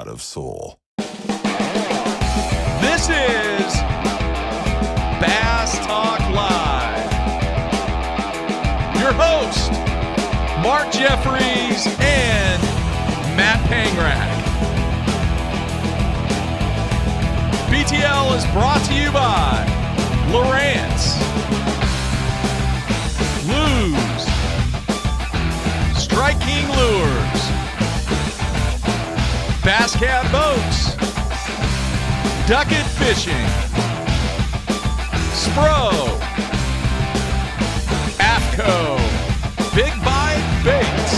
lot of soul. This is Bass Talk Live. Your host, Mark Jeffries and Matt Pangrack. BTL is brought to you by Lowrance, Lose, Strike King Lures, Bass Cat Boats, Buckethead Fishing, Spro, AFCO, Big Bite Baits,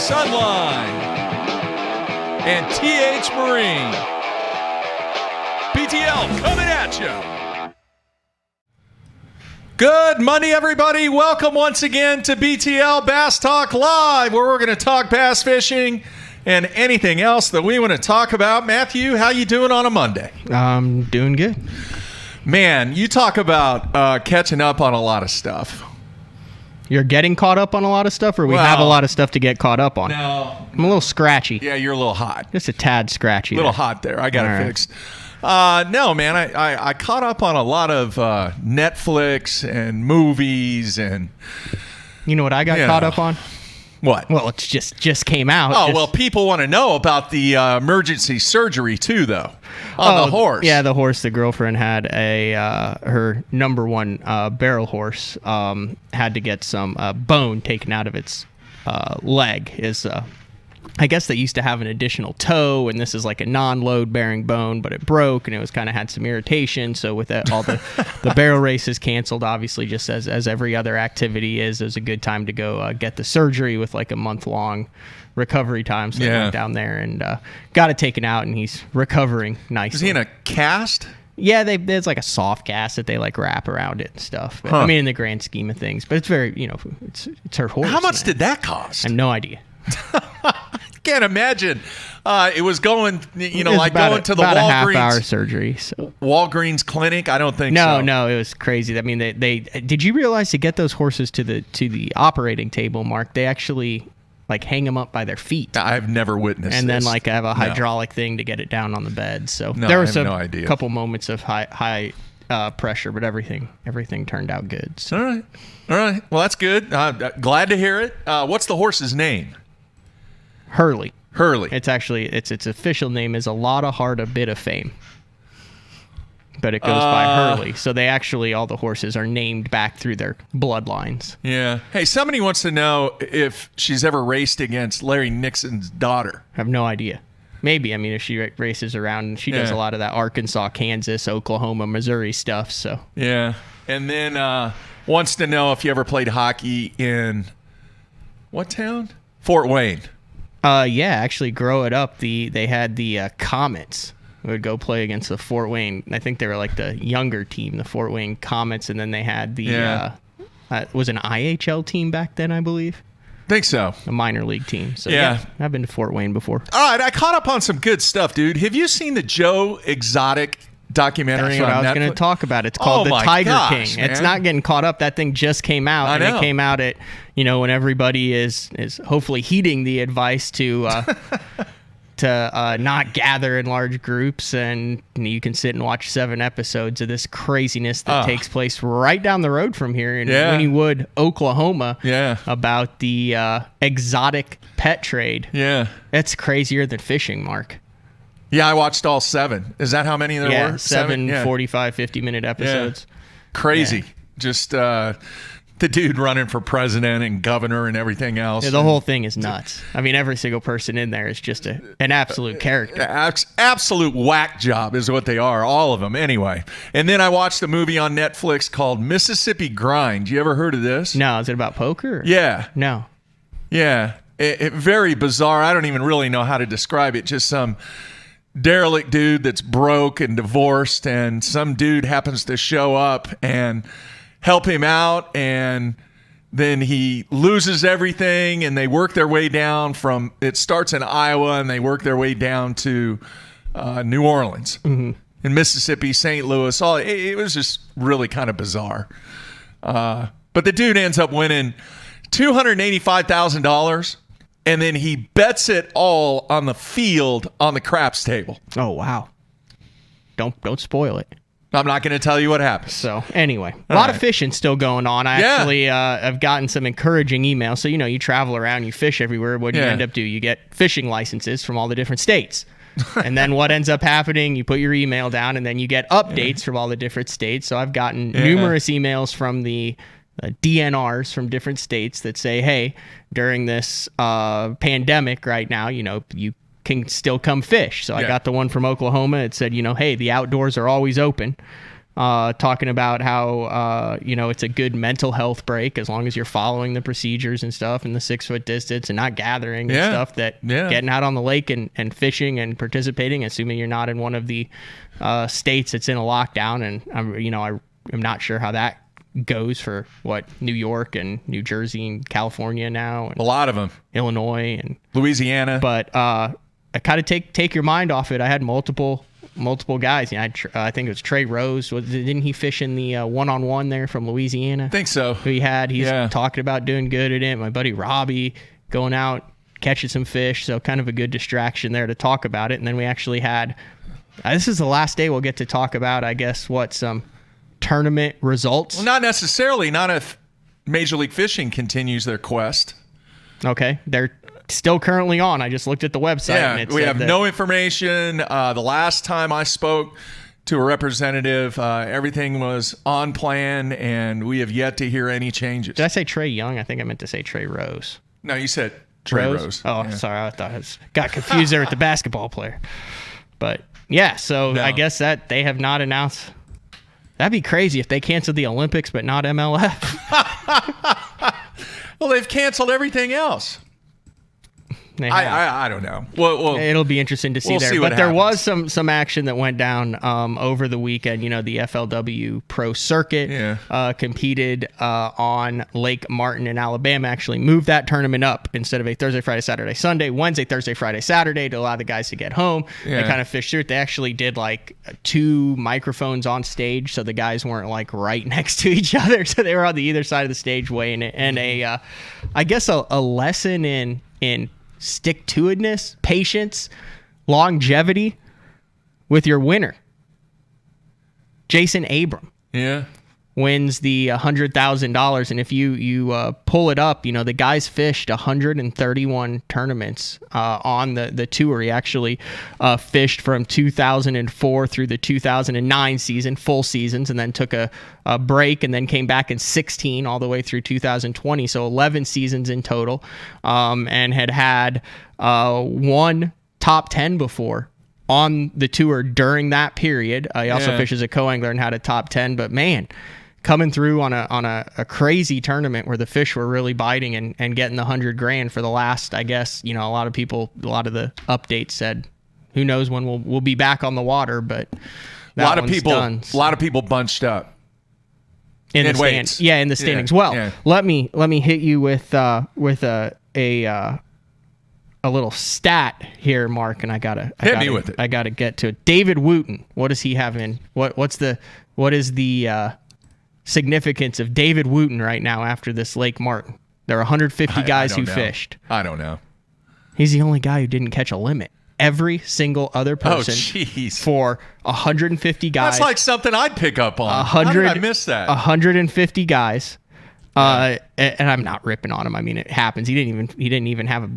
Sunline, and TH Marine. BTL coming at you. Good Monday, everybody. Welcome once again to BTL Bass Talk Live, where we're going to talk bass fishing and anything else that we want to talk about. Matthew, how you doing on a Monday? I'm doing good. Man, you talk about catching up on a lot of stuff. You're getting caught up on a lot of stuff, or we have a lot of stuff to get caught up on? No. I'm a little scratchy. Yeah, you're a little hot. Just a tad scratchy. A little hot there. I got it fixed. No, man, I caught up on a lot of Netflix and movies and... You know what I got caught up on? What? Well, it's just came out. Oh, well, people want to know about the emergency surgery, too, though, on the horse. Yeah, the horse the girlfriend had, her number one barrel horse, had to get some bone taken out of its leg. I guess they used to have an additional toe, and this is like a non-load bearing bone, but it broke, and it was kind of had some irritation. So with that, all the barrel races canceled, obviously, just as every other activity is a good time to go get the surgery with like a month-long recovery time. So I went down there and got it taken out, and he's recovering nicely. Is he in a cast? Yeah, there's like a soft cast that they like wrap around it and stuff. But, I mean, in the grand scheme of things, but it's very, it's her horse. How much did that cost? I have no idea. Can't imagine. It was going, like going to the about Walgreens. A half-hour surgery. So. Walgreens clinic? I don't think so. No, it was crazy. I mean, they did you realize to get those horses to the operating table, Mark, they actually like hang them up by their feet. I've never witnessed and this. then like have a hydraulic thing to get it down on the bed. So no, there was no idea. Couple moments of high pressure, but everything turned out good. So. All right. Well, that's good. Glad to hear it. What's the horse's name? Hurley. It's actually its official name is a lot of heart, a bit of fame, but it goes by Hurley. So they actually all the horses are named back through their bloodlines. Yeah. Hey, somebody wants to know if she's ever raced against Larry Nixon's daughter. I have no idea. Maybe. I mean, if she races around, and she does a lot of that Arkansas, Kansas, Oklahoma, Missouri stuff. So yeah. And then wants to know if you ever played hockey in what town? Fort Wayne. Yeah, actually, growing up, they had the Comets. We would go play against the Fort Wayne. I think they were like the younger team, the Fort Wayne Comets, and then they had the was an IHL team back then, I believe. Think so. A minor league team. So yeah, I've been to Fort Wayne before. All right, I caught up on some good stuff, dude. Have you seen the Joe Exotic documentary? That's what I was going to talk about. It's called The Tiger King. Man. It's not getting caught up. That thing just came out. I know. It came out at, when everybody is hopefully heeding the advice to not gather in large groups, and you can sit and watch 7 episodes of this craziness that takes place right down the road from here in Wynnewood, Oklahoma. Yeah. About the exotic pet trade. Yeah. It's crazier than fishing, Mark. Yeah, I watched all 7. Is that how many there were? 7 45, 50-minute episodes. Yeah. Crazy. Yeah. Just the dude running for president and governor and everything else. Yeah, the whole thing is nuts. I mean, every single person in there is just an absolute character. Absolute whack job is what they are, all of them anyway. And then I watched a movie on Netflix called Mississippi Grind. You ever heard of this? No. Is it about poker? Yeah. No. Yeah. It very bizarre. I don't even really know how to describe it. Just some derelict dude that's broke and divorced, and some dude happens to show up and help him out, and then he loses everything, and they work their way down from, it starts in Iowa, and they work their way down to New Orleans, in Mississippi, St. Louis. It was just really kind of bizarre. But the dude ends up winning $285,000 and then he bets it all on the field on the craps table. Oh, wow. Don't spoil it. I'm not going to tell you what happened. So anyway, a lot of fishing still going on. I actually have gotten some encouraging emails. So, you travel around, you fish everywhere. What do you end up doing? You get fishing licenses from all the different states. And then what ends up happening, you put your email down, and then you get updates from all the different states. So I've gotten numerous emails from the DNRs from different states that say, hey, during this pandemic right now, you can still come fish. So I got the one from Oklahoma. It said, hey, the outdoors are always open. Talking about how, it's a good mental health break as long as you're following the procedures and stuff and the 6 foot distance and not gathering and stuff, that getting out on the lake and fishing and participating, assuming you're not in one of the states that's in a lockdown. And I'm not sure how that goes for New York and New Jersey and California now. And a lot of them. Illinois and Louisiana. But I kind of take your mind off it. I had multiple guys. I think it was Trey Rose. Didn't he fish in the one-on-one there from Louisiana? I think so. He's talking about doing good at it. My buddy Robbie going out, catching some fish. So kind of a good distraction there to talk about it. And then we actually had, this is the last day we'll get to talk about, I guess, some tournament results. Well, not necessarily. Not if Major League Fishing continues their quest. Okay. They're still currently on. I just looked at the website. Yeah, and we have no information. The last time I spoke to a representative, everything was on plan, and we have yet to hear any changes. Did I say Trey Young? I think I meant to say Trey Rose. No, you said Trey Rose. Oh, yeah. Sorry. I thought got confused there with the basketball player. But yeah, so I guess that they have not announced. That'd be crazy if they canceled the Olympics but not MLF. Well, they've canceled everything else. I don't know. Well, it'll be interesting to see there. But there was some action that went down over the weekend. The FLW Pro Circuit competed on Lake Martin in Alabama. Actually moved that tournament up instead of a Thursday, Friday, Saturday, Sunday, Wednesday, Thursday, Friday, Saturday to allow the guys to get home. They kind of fished through it. They actually did 2 microphones on stage, so the guys weren't right next to each other. So they were on the either side of the stage weighing it. And I guess a lesson in stick-to-itiveness, patience, longevity with your winner. Jason Abram wins the $100,000, and if you pull it up, the guys fished 131 tournaments on the tour. He actually fished from 2004 through the 2009 season, full seasons, and then took a break and then came back in 16 all the way through 2020, so 11 seasons in total, and had one top 10 before on the tour during that period. He also fishes a co-angler and had a top 10, but man, coming through on a crazy tournament where the fish were really biting and getting the $100,000 for the last, I guess, a lot of the updates said, who knows when we'll be back on the water, but a lot of people bunched up in the stands. Yeah, in the standings. Let me hit you with a little stat here, Mark, and I gotta get to it. David Wooten. What does he have in? What is the significance of David Wooten right now after this Lake Martin? There are 150 guys who fished. I don't know. He's the only guy who didn't catch a limit. Every single other person for 150 guys. That's like something I'd pick up on. How did I miss that? 150 guys. And I'm not ripping on him. I mean, it happens. He didn't even have a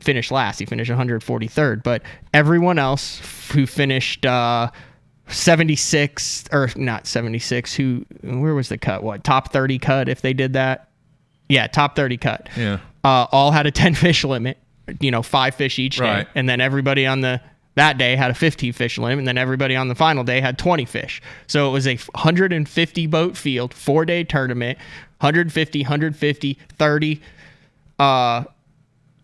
finish last. He finished 143rd. But everyone else who finished 76 or not 76, where was the cut? Top 30 cut if they did that? Yeah, top 30 cut. Yeah. All had a 10 fish limit. 5 fish each day, and then everybody on that day had a 15 fish limit, and then everybody on the final day had 20 fish. So it was a 150 boat field, 4-day tournament, 150, 150, 30,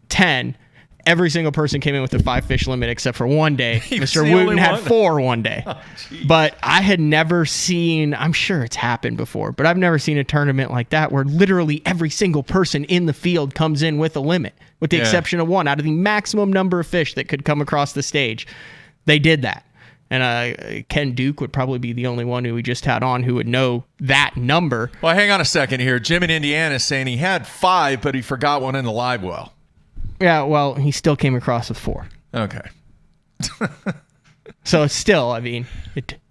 10. Every single person came in with a 5 fish limit except for one day. Mr. Wooten had 4 one day. Oh, but I had never seen, I'm sure it's happened before, but I've never seen a tournament like that where literally every single person in the field comes in with a limit, with the exception of one. Out of the maximum number of fish that could come across the stage, they did that. And Ken Duke would probably be the only one who we just had on who would know that number. Well, hang on a second here. Jim in Indiana is saying he had 5, but he forgot one in the live well. Yeah, well, he still came across with 4. Okay. So it's still, I mean,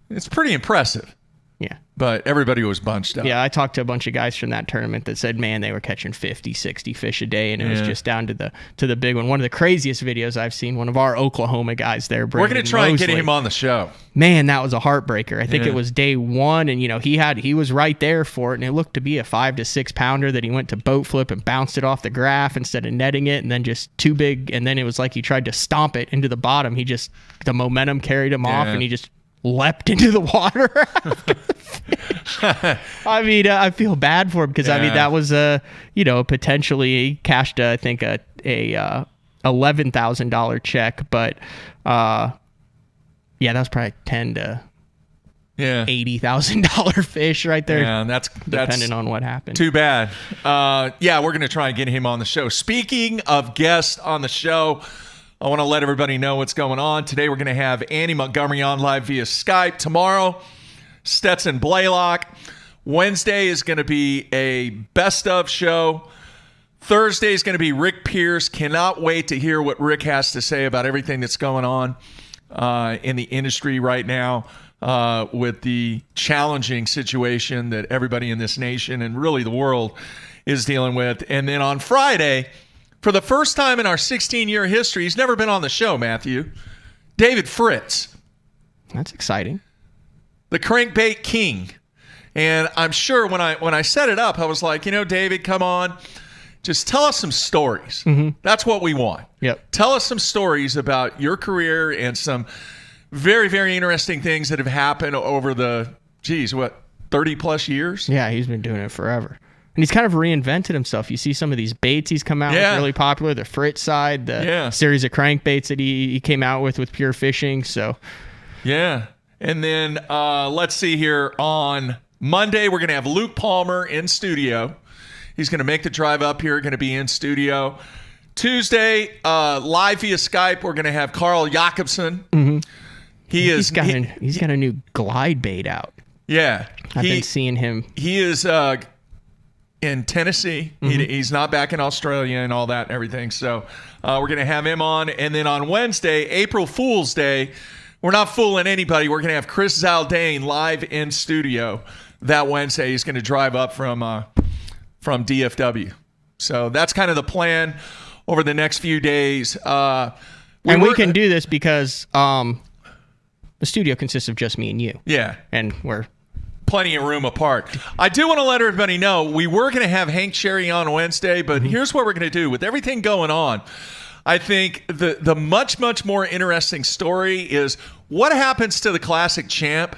It's pretty impressive. yeah. But everybody was bunched up. Yeah, I talked to a bunch of guys from that tournament that said, man, they were catching 50, 60 fish a day, and it was just down to the big one. One of the craziest videos I've seen, one of our Oklahoma guys there, We're going to try and get him on the show. Man, that was a heartbreaker. I think it was day 1, and he was right there for it, and it looked to be a 5 to 6 pounder that he went to boat flip and bounced it off the graph instead of netting it, and then just too big, and then it was like he tried to stomp it into the bottom. The momentum carried him off, and he just leapt into the water. I mean, I feel bad for him because I mean that was potentially he cashed I think a $11,000 check, but that was probably $10,000 to $80,000 fish right there. Yeah, and that's depending on what happened. Too bad. We're going to try and get him on the show. Speaking of guests on the show, I want to let everybody know what's going on. Today we're going to have Andy Montgomery on live via Skype. Tomorrow, Stetson Blaylock. Wednesday is going to be a best of show. Thursday is going to be Rick Pierce. Cannot wait to hear what Rick has to say about everything that's going on in the industry right now with the challenging situation that everybody in this nation and really the world is dealing with. And then on Friday, for the first time in our 16-year history, he's never been on the show, Matthew, David Fritz. That's exciting. The crankbait king. And I'm sure when I set it up, I was like, David, come on. Just tell us some stories. Mm-hmm. That's what we want. Yep. Tell us some stories about your career and some very, very interesting things that have happened over the, 30-plus years? Yeah, he's been doing it forever. And he's kind of reinvented himself. You see some of these baits he's come out with really popular. The Fritz side, the series of crankbaits that he came out with Pure Fishing. So, yeah. And then let's see here. On Monday, we're going to have Luke Palmer in studio. He's going to make the drive up here, going to be in studio. Tuesday, live via Skype, we're going to have Carl Jacobson. Mm-hmm. He's got a new glide bait out. Yeah. I've been seeing him. He is in Tennessee. Mm-hmm. He's not back in Australia and all that and everything. So we're going to have him on. And then on Wednesday, April Fool's Day, we're not fooling anybody. We're going to have Chris Zaldane live in studio that Wednesday. He's going to drive up from DFW. So that's kind of the plan over the next few days. We can do this because the studio consists of just me and you. Yeah. And we're plenty of room apart. I do want to let everybody know we were going to have Hank Sherry on Wednesday, but here's what we're going to do. With everything going on, I think the much, much more interesting story is what happens to the Classic Champ,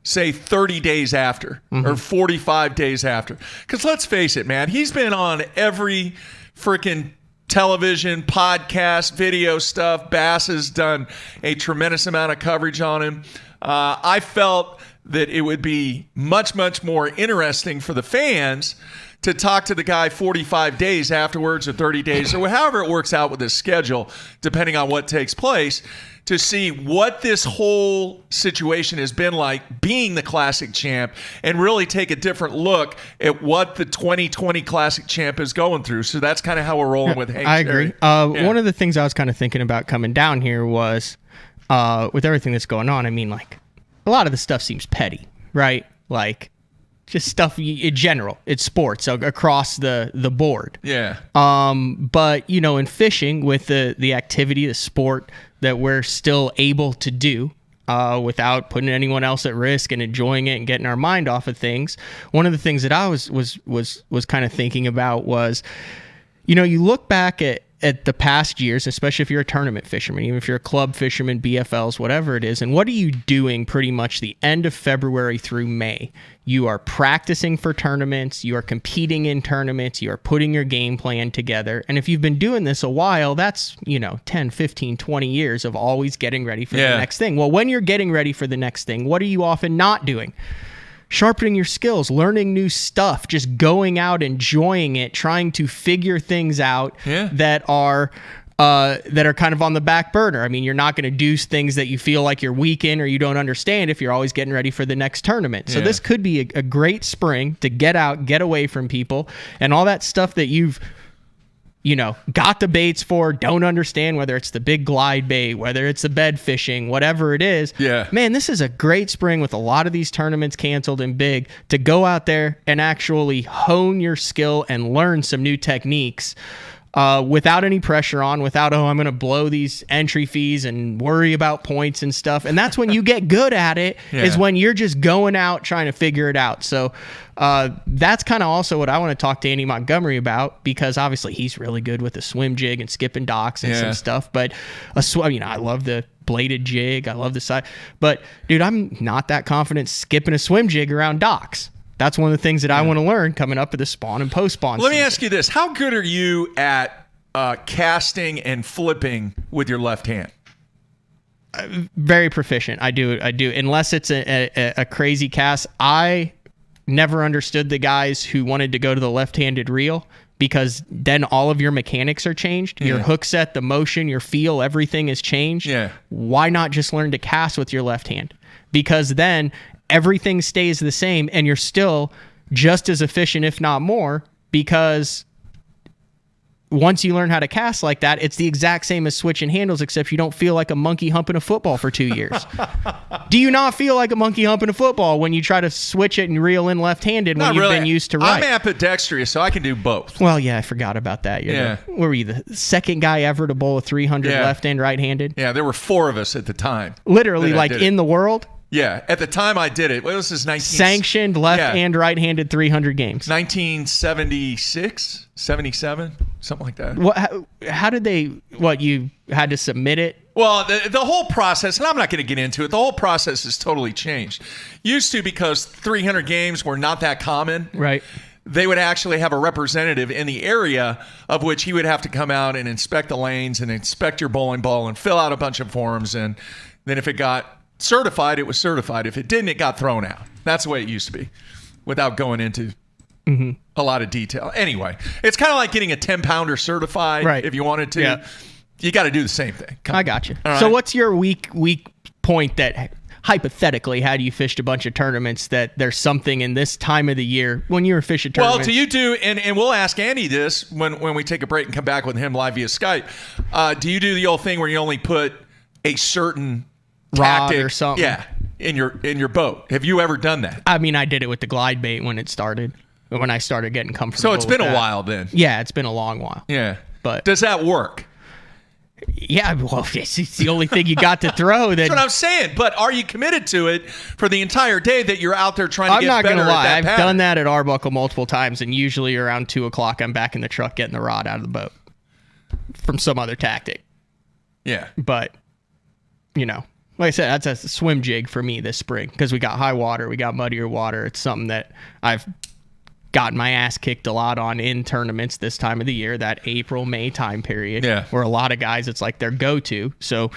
say 30 days after or 45 days after. Because let's face it, man, he's been on every freaking television, podcast, video stuff. Bass has done a tremendous amount of coverage on him. I felt that it would be much, much more interesting for the fans to talk to the guy 45 days afterwards or 30 days or however it works out with his schedule, depending on what takes place, to see what this whole situation has been like being the Classic Champ and really take a different look at what the 2020 Classic Champ is going through. So that's kind of how we're rolling with Hank. I agree. One of the things I was kind of thinking about coming down here was with everything that's going on, I mean, like, a lot of the stuff seems petty, right? Like, just stuff in general. It's sports across the board. Yeah. But, in fishing, with the activity, the sport that we're still able to do without putting anyone else at risk and enjoying it and getting our mind off of things, one of the things that I was kind of thinking about was, you look back at the past years, especially if you're a tournament fisherman, even if you're a club fisherman, BFLs, whatever it is, and what are you doing pretty much the end of February through May? You are practicing for tournaments, you are competing in tournaments, you are putting your game plan together. And if you've been doing this a while, that's, 10, 15, 20 years of always getting ready for the next thing. Well, when you're getting ready for the next thing, what are you often not doing? Sharpening your skills, learning new stuff, just going out, enjoying it, trying to figure things out that are kind of on the back burner. I mean, you're not going to do things that you feel like you're weak in or you don't understand if you're always getting ready for the next tournament. So this could be a great spring to get out, get away from people, and all that stuff that you've got the baits for, don't understand whether it's the big glide bait, whether it's the bed fishing, whatever it is. Yeah. Man, this is a great spring with a lot of these tournaments canceled and big to go out there and actually hone your skill and learn some new techniques. Without any pressure on, without, I'm going to blow these entry fees and worry about points and stuff. And that's when you get good at it, is when you're just going out trying to figure it out. So that's kind of also what I want to talk to Andy Montgomery about, because obviously he's really good with the swim jig and skipping docks and some stuff. But I love the bladed jig. I love the side. But, dude, I'm not that confident skipping a swim jig around docks. That's one of the things that I want to learn coming up at the spawn and post-spawn Let me season. ask you this. How good are you at casting and flipping with your left hand? Very proficient. I do. Unless it's a crazy cast. I never understood the guys who wanted to go to the left-handed reel, because then all of your mechanics are changed. Your hook set, the motion, your feel, everything is changed. Yeah. Why not just learn to cast with your left hand? Because then everything stays the same and you're still just as efficient, if not more, because once you learn how to cast like that, it's the exact same as switching handles, except you don't feel like a monkey humping a football for 2 years. Do you not feel like a monkey humping a football when you try to switch it and reel in left-handed when you've been used to right? I'm ambidextrous, so I can do both. Well, yeah, I forgot about that. What were you, the second guy ever to bowl a 300 left and right-handed? Yeah, there were 4 of us at the time. Literally, like in the world? Yeah, at the time I did it. Well, this is sanctioned left and right-handed 300 games. 1976, 77, something like that. How did they? You had to submit it? Well, the whole process, and I'm not going to get into it. The whole process has totally changed. Used to, because 300 games were not that common. Right. They would actually have a representative in the area, of which he would have to come out and inspect the lanes and inspect your bowling ball and fill out a bunch of forms, and then if it got certified, it was certified. If it didn't, it got thrown out. That's the way it used to be, without going into a lot of detail. Anyway, it's kind of like getting a 10-pounder certified. Right. If you wanted to. Yeah. You got to do the same thing. I got you. Right. So what's your weak point that, hypothetically, had you fished a bunch of tournaments, that there's something in this time of the year when you're fishing tournaments? Well, do you do, and we'll ask Andy this when we take a break and come back with him live via Skype, do you do the old thing where you only put a certain rod or something in your boat? Have you ever done that? I mean, I did it with the glide bait when I started getting comfortable. So it's been with a that. while then. Yeah, it's been a long while. Yeah. But does that work? Yeah, well, it's the only thing you got to throw. That's what I'm saying. But are you committed to it for the entire day that you're out there trying to get better at that I'm not going to lie. I've pattern? done that at Arbuckle multiple times, and usually around 2 o'clock, I'm back in the truck getting the rod out of the boat from some other tactic. Yeah. But, like I said, that's a swim jig for me this spring, because we got high water, we got muddier water. It's something that I've gotten my ass kicked a lot on in tournaments this time of the year, that April, May time period, where a lot of guys, it's like their go-to. So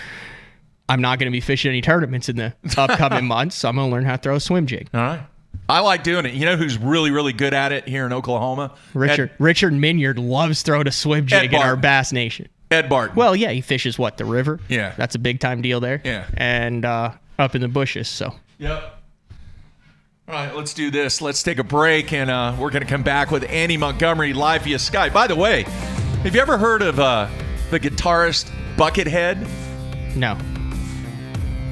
I'm not going to be fishing any tournaments in the upcoming months, so I'm going to learn how to throw a swim jig. All right. I like doing it. You know who's really, really good at it here in Oklahoma? Richard Minyard loves throwing a swim jig in our Bass Nation. Ed Barton. Well, yeah, he fishes the river? Yeah. That's a big-time deal there. Yeah. And up in the bushes, so. Yep. All right, let's do this. Let's take a break, and we're going to come back with Andy Montgomery live via Skype. By the way, have you ever heard of the guitarist Buckethead? No.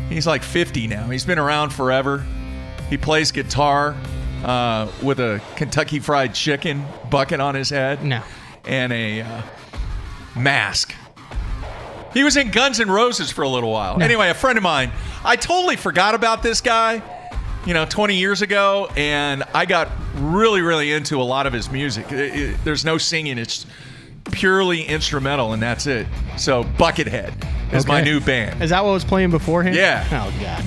He's like 50 now. He's been around forever. He plays guitar with a Kentucky Fried Chicken bucket on his head. No. And a mask. He was in Guns N' Roses for a little while. No. Anyway, a friend of mine, I totally forgot about this guy, 20 years ago, and I got really, really into a lot of his music. There's no singing. It's purely instrumental, and that's it. So Buckethead is my new band. Is that what was playing beforehand? Yeah. Oh, God.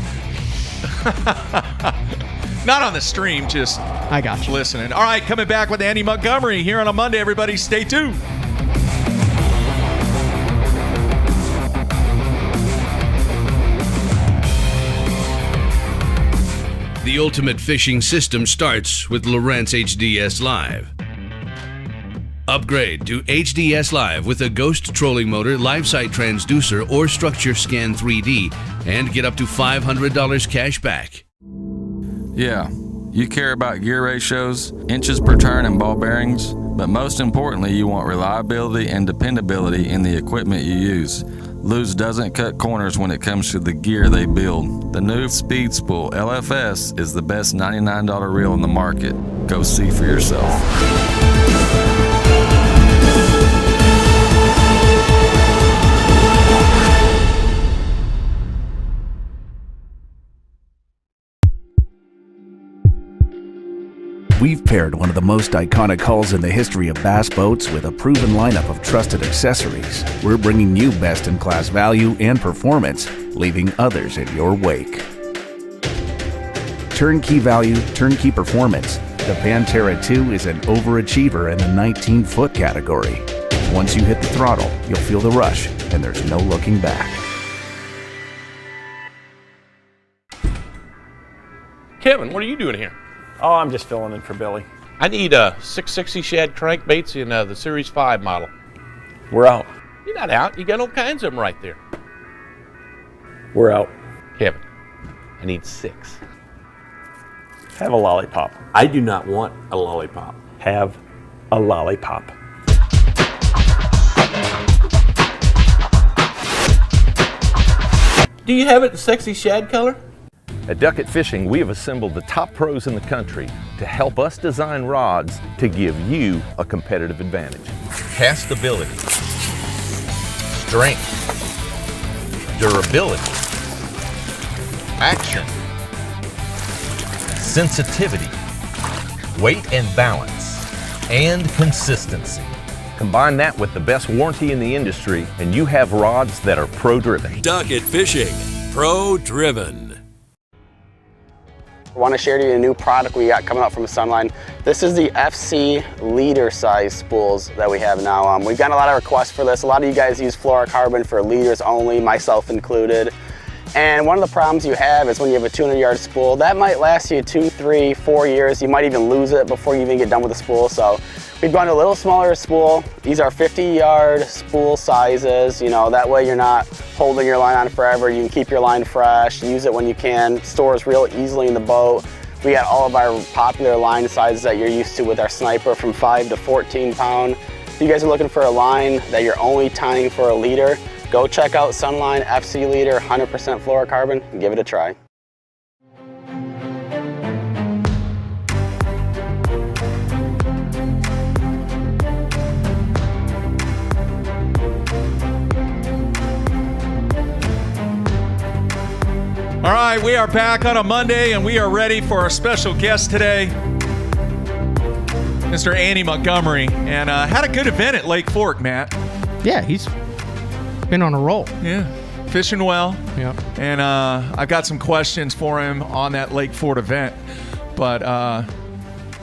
Not on the stream, just I got you. Listening. All right, coming back with Andy Montgomery here on a Monday. Everybody stay tuned. The ultimate fishing system starts with Lowrance HDS Live. Upgrade to HDS Live with a Ghost trolling motor, live sight transducer, or Structure Scan 3D, and get up to $500 cash back. Yeah, You care about gear ratios, inches per turn, and ball bearings, but most importantly, you want reliability and dependability in the equipment you use. Lew's doesn't cut corners when it comes to the gear they build. The new Speed Spool LFS is the best $99 reel in the market. Go see for yourself. We've paired one of the most iconic hulls in the history of bass boats with a proven lineup of trusted accessories. We're bringing you best-in-class value and performance, leaving others in your wake. Turnkey value, turnkey performance. The Pantera 2 is an overachiever in the 19-foot category. Once you hit the throttle, you'll feel the rush, and there's no looking back. Kevin, what are you doing here? Oh, I'm just filling in for Billy. I need 660 shad crankbaits in the Series 5 model. We're out. You're not out. You got all kinds of them right there. We're out. Kevin, I need 6. Have a lollipop. I do not want a lollipop. Have a lollipop. Do you have it in sexy shad color? At Duckett Fishing, we have assembled the top pros in the country to help us design rods to give you a competitive advantage. Castability, strength, durability, action, sensitivity, weight and balance, and consistency. Combine that with the best warranty in the industry, and you have rods that are pro-driven. Duckett Fishing, pro-driven. I want to share with you a new product we got coming out from Sunline. This is the FC leader size spools that we have now. We've gotten a lot of requests for this. A lot of you guys use fluorocarbon for leaders only, myself included. And one of the problems you have is when you have a 200-yard spool, that might last you 2, 3, 4 years. You might even lose it before you even get done with the spool. So we've gone to a little smaller spool. These are 50-yard spool sizes. You know, that way you're not holding your line on forever. You can keep your line fresh, use it when you can, stores real easily in the boat. We got all of our popular line sizes that you're used to with our Sniper from 5 to 14 pound. If you guys are looking for a line that you're only tying for a leader, go check out Sunline FC Leader 100% fluorocarbon and give it a try. All right, we are back on a Monday, and we are ready for our special guest today, Mr. Andy Montgomery, and had a good event at Lake Fork, Matt. Yeah, he's been on a roll. Yeah, fishing well. Yeah. And I've got some questions for him on that Lake Fork event. But,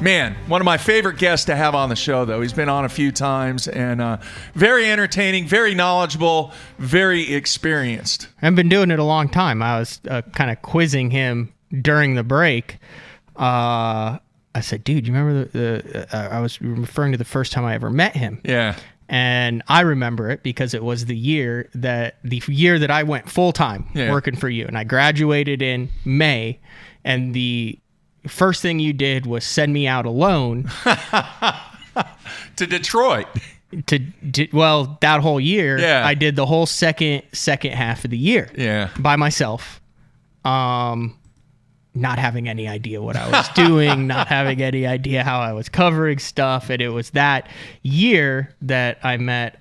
man, one of my favorite guests to have on the show, though. He's been on a few times, and very entertaining, very knowledgeable, very experienced. I've been doing it a long time. I was kind of quizzing him during the break. I said, dude, you remember I was referring to the first time I ever met him. Yeah. And I remember it because it was the year that I went full-time working for you. And I graduated in May, and the first thing you did was send me out alone to Detroit. Well, that whole year, yeah. I did the whole second half of the year by myself. Not having any idea what I was doing, not having any idea how I was covering stuff. And it was that year that I met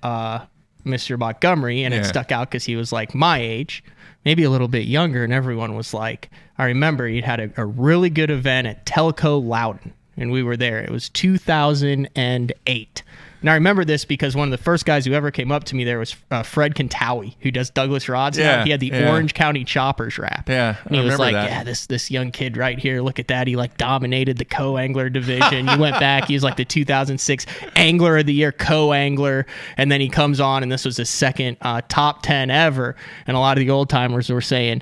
Mr. Montgomery, and it stuck out because he was like my age, maybe a little bit younger, and everyone was like, I remember he'd had a really good event at Telco Loudon, and we were there. It was 2008. And I remember this because one of the first guys who ever came up to me there was Fred Contowie, who does Douglas Rods now. He had the Orange County Choppers wrap. Yeah, and he was like, this young kid right here, look at that. He like dominated the co-angler division. He went back. He was like the 2006 Angler of the Year co-angler. And then he comes on, and this was his second top 10 ever. And a lot of the old timers were saying,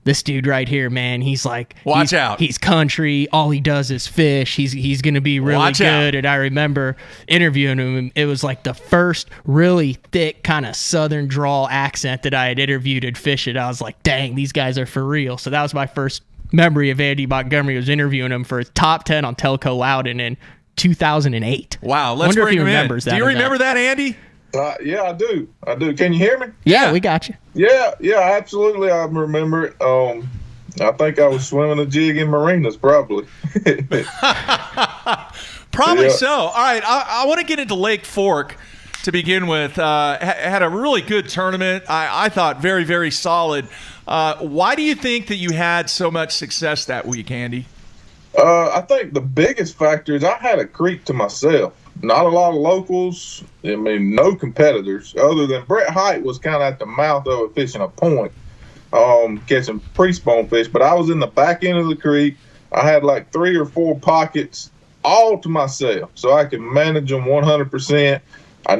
this dude right here, man, he's like, watch out. He's country. All he does is fish. He's going to be really good. And I remember interviewing him. It was like the first really thick kind of southern drawl accent that I had interviewed and fished it. I was like, dang, these guys are for real. So that was my first memory of Andy Montgomery was interviewing him for top 10 on Telco Loudon in 2008. Wow, let's bring him in. Do you remember that, Andy? Yeah, I do. Can you hear me? Yeah, we got you. Yeah, absolutely. I remember it. I think I was swimming a jig in marinas, probably. Probably so. All right, I want to get into Lake Fork to begin with. Had a really good tournament. I thought very, very solid. Why do you think that you had so much success that week, Andy? I think the biggest factor is I had a creek to myself. Not a lot of locals. I mean, no competitors other than Brett Height was kind of at the mouth of it fishing a point, catching pre-spawn fish. But I was in the back end of the creek. I had like 3 or 4 pockets all to myself, so I could manage them 100%. I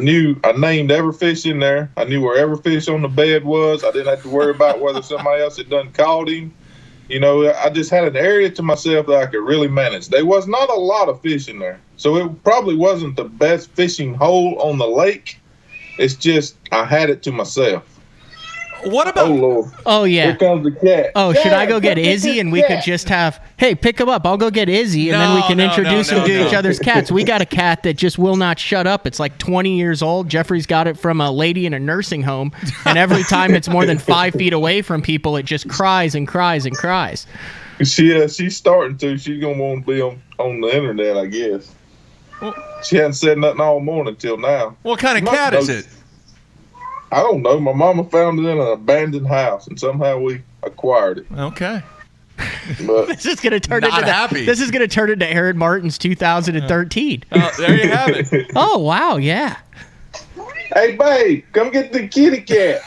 named every fish in there. I knew where every fish on the bed was. I didn't have to worry about whether somebody else had done caught him. You know, I just had an area to myself that I could really manage. There was not a lot of fish in there, so it probably wasn't the best fishing hole on the lake. It's just I had it to myself. What about? Oh, Lord. Oh, yeah. Here comes the cat. Oh, Dad, should I go get come Izzy this and we cat. could just have, hey, pick him up. I'll go get Izzy and then we can introduce him to each other's cats. We got a cat that just will not shut up. It's like 20 years old. Jeffrey's got it from a lady in a nursing home. And every time it's more than 5 feet away from people, it just cries and cries and cries. She's starting to. She's going to want to be on the internet, I guess. She hadn't said nothing all morning till now. What kind of cat is it? I don't know. My mama found it in an abandoned house, and somehow we acquired it. Okay. But This is going to turn into happy. This is going to turn into Aaron Martin's 2013. There you have it. Oh, wow, yeah. Hey, babe, come get the kitty cat.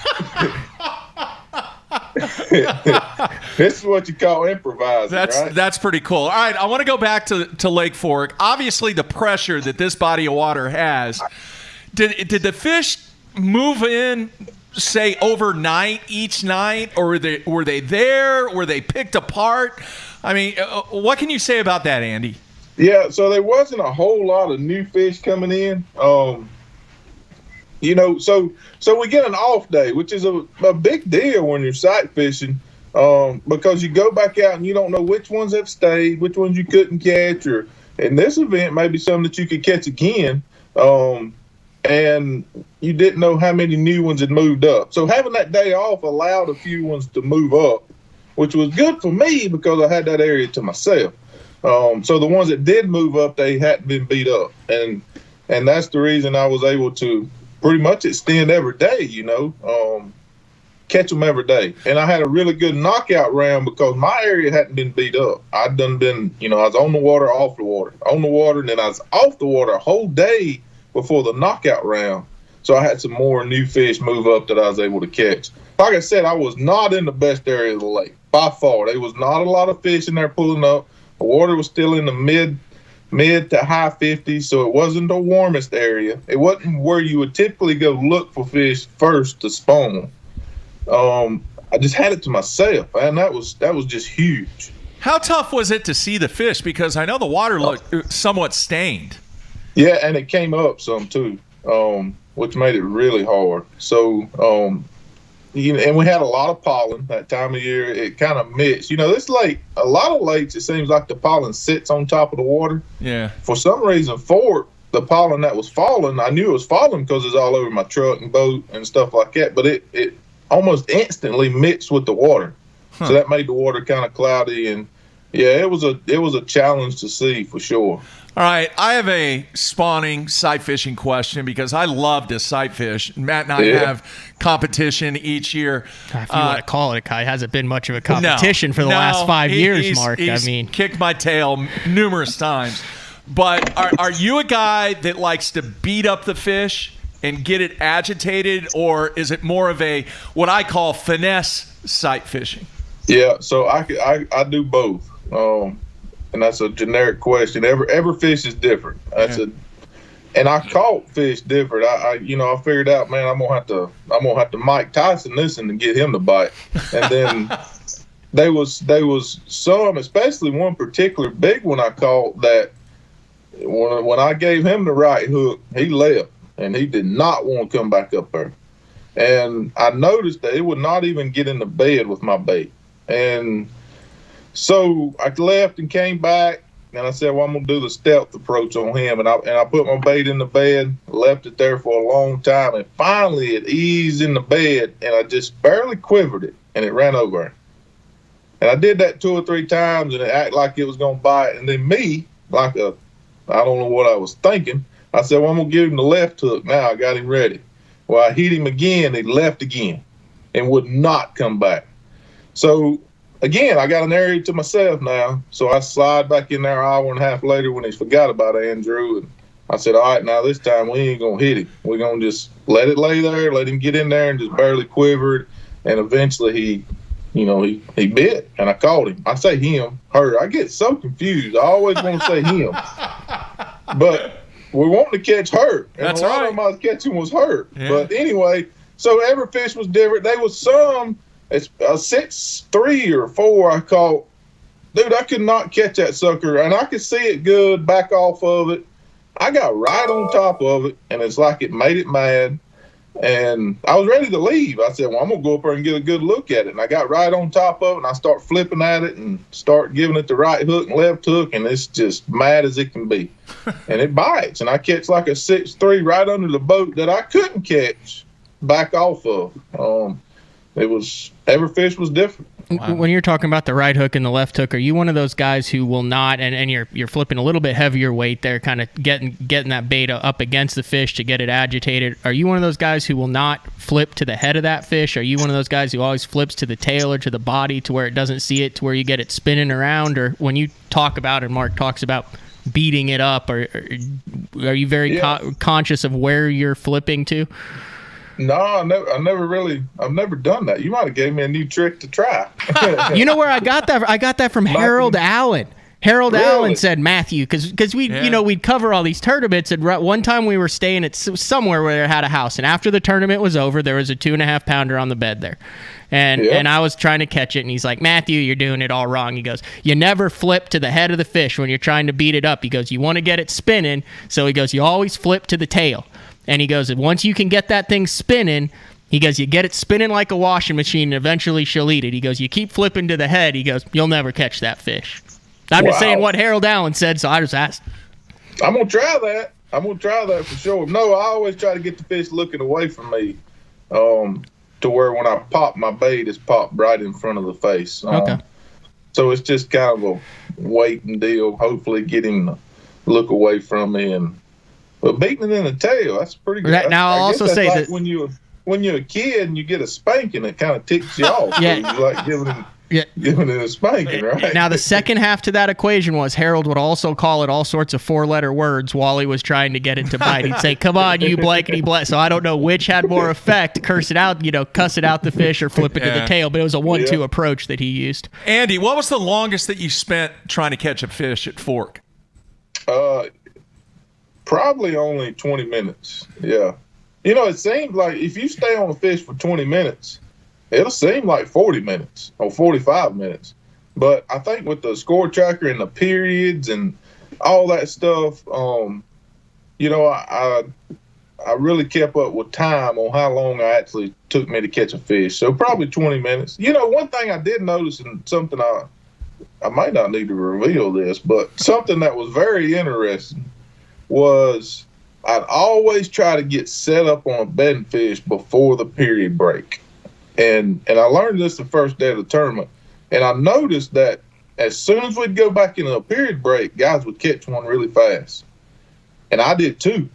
This is what you call improvising, right? That's pretty cool. All right, I want to go back to Lake Fork. Obviously, the pressure that this body of water has. Did the fish move in, say, overnight each night, or were they there? Were they picked apart? I mean, what can you say about that, Andy? Yeah, so there wasn't a whole lot of new fish coming in. You know, so we get an off day, which is a big deal when you're sight fishing, because you go back out and you don't know which ones have stayed, which ones you couldn't catch, or in this event, maybe some that you could catch again. And you didn't know how many new ones had moved up. So having that day off allowed a few ones to move up, which was good for me because I had that area to myself. So the ones that did move up, they hadn't been beat up. And that's the reason I was able to pretty much extend every day, you know, catch them every day. And I had a really good knockout round because my area hadn't been beat up. I'd been, you know, I was on the water, off the water, on the water, and then I was off the water a whole day before the knockout round. So I had some more new fish move up that I was able to catch. Like I said, I was not in the best area of the lake, by far. There was not a lot of fish in there pulling up. The water was still in the mid to high 50s, so it wasn't the warmest area. It wasn't where you would typically go look for fish first to spawn. I just had it to myself, and that was just huge. How tough was it to see the fish? Because I know the water looked somewhat stained. Yeah, and it came up some too, which made it really hard. So, and we had a lot of pollen that time of year. It kind of mixed. You know, this lake, a lot of lakes, it seems like the pollen sits on top of the water. Yeah. For some reason, Fort, the pollen that was falling, I knew it was falling because it's all over my truck and boat and stuff like that. But it almost instantly mixed with the water, so that made the water kind of cloudy. And yeah, it was a challenge to see for sure. All right, I have a spawning sight fishing question because I love to sight fish. Matt and I have competition each year. If you want to call it, it hasn't been much of a competition for the last 5 years, Mark. He's kicked my tail numerous times. But are you a guy that likes to beat up the fish and get it agitated, or is it more of a what I call finesse sight fishing? Yeah, so I do both. And that's a generic question. Every fish is different. And I caught fish different. I figured out, man, I'm gonna have to Mike Tyson this and get him to bite. And then there was some, especially one particular big one I caught that when I gave him the right hook, he left and he did not want to come back up there. And I noticed that it would not even get in the bed with my bait. And So I left and came back, and I said, well, I'm going to do the stealth approach on him. And I put my bait in the bed, left it there for a long time, and finally it eased in the bed, and I just barely quivered it, and it ran over. And I did that 2 or 3 times, and it acted like it was going to bite. And then me, I don't know what I was thinking, I said, well, I'm going to give him the left hook now. I got him ready. Well, I hit him again, he left again and would not come back. So, again, I got an area to myself now. So I slide back in there an hour and a half later when he forgot about Andrew. And I said, all right, now this time we ain't going to hit him. We're going to just let it lay there, let him get in there and just barely quiver it. And eventually he bit, and I caught him. I say him, her. I get so confused. I always want to say him. But we want to catch her. And That's a lot right. of them I was catching was her. Yeah. But anyway, so every fish was different. There was some, it's a 6, 3, or 4 I caught. Dude, I could not catch that sucker, and I could see it good, back off of it. I got right on top of it, and it's like it made it mad. And I was ready to leave. I said, well, I'm going to go up there and get a good look at it. And I got right on top of it, and I start flipping at it and start giving it the right hook and left hook, and it's just mad as it can be. And it bites. And I catch like a 6-3 right under the boat that I couldn't catch back off of. Every fish was different. Wow. When you're talking about the right hook and the left hook, are you one of those guys who will not, and you're flipping a little bit heavier weight there, kind of getting that bait up against the fish to get it agitated? Are you one of those guys who will not flip to the head of that fish? Are you one of those guys who always flips to the tail or to the body to where it doesn't see it, to where you get it spinning around? Or when you talk about, and Mark talks about beating it up, or are you very conscious of where you're flipping to? No, I've never done that. You might have gave me a new trick to try. You know where I got that? I got that from Harold Allen. Harold Allen said, Matthew, because we'd cover all these tournaments, and one time we were staying at somewhere where they had a house, and after the tournament was over, there was a 2.5 pounder on the bed there. And I was trying to catch it, and he's like, Matthew, you're doing it all wrong. He goes, you never flip to the head of the fish when you're trying to beat it up. He goes, you want to get it spinning, so he goes, you always flip to the tail. And he goes, once you can get that thing spinning, he goes, you get it spinning like a washing machine, and eventually she'll eat it. He goes, you keep flipping to the head. He goes, you'll never catch that fish. I'm just saying what Harold Allen said, so I just asked. I'm going to try that. I'm going to try that for sure. No, I always try to get the fish looking away from me to where when I pop my bait, it's popped right in front of the face. Okay. So it's just kind of a waiting deal, hopefully get him to look away from me. But beating it in the tail, that's pretty good. Now, I'll also say like that when you're a kid and you get a spanking, it kind of ticks you off. Yeah. So you like giving it a spanking, right? Now, the second half to that equation was Harold would also call it all sorts of 4-letter words while he was trying to get it to bite. He'd say, come on, you blankety blank. So I don't know which had more effect, curse it out, cuss it out the fish or flip it to the tail, but it was a 1-2 approach that he used. Andy, what was the longest that you spent trying to catch a fish at Fork? Probably only 20 minutes. Yeah. It seems like if you stay on a fish for 20 minutes, it'll seem like 40 minutes or 45 minutes. But I think with the score tracker and the periods and all that stuff, I really kept up with time on how long it actually took me to catch a fish. So probably 20 minutes. One thing I did notice, and something I might not need to reveal this, but something that was very interesting was I'd always try to get set up on a bedding fish before the period break. And I learned this the first day of the tournament. And I noticed that as soon as we'd go back into a period break, guys would catch one really fast. And I did too.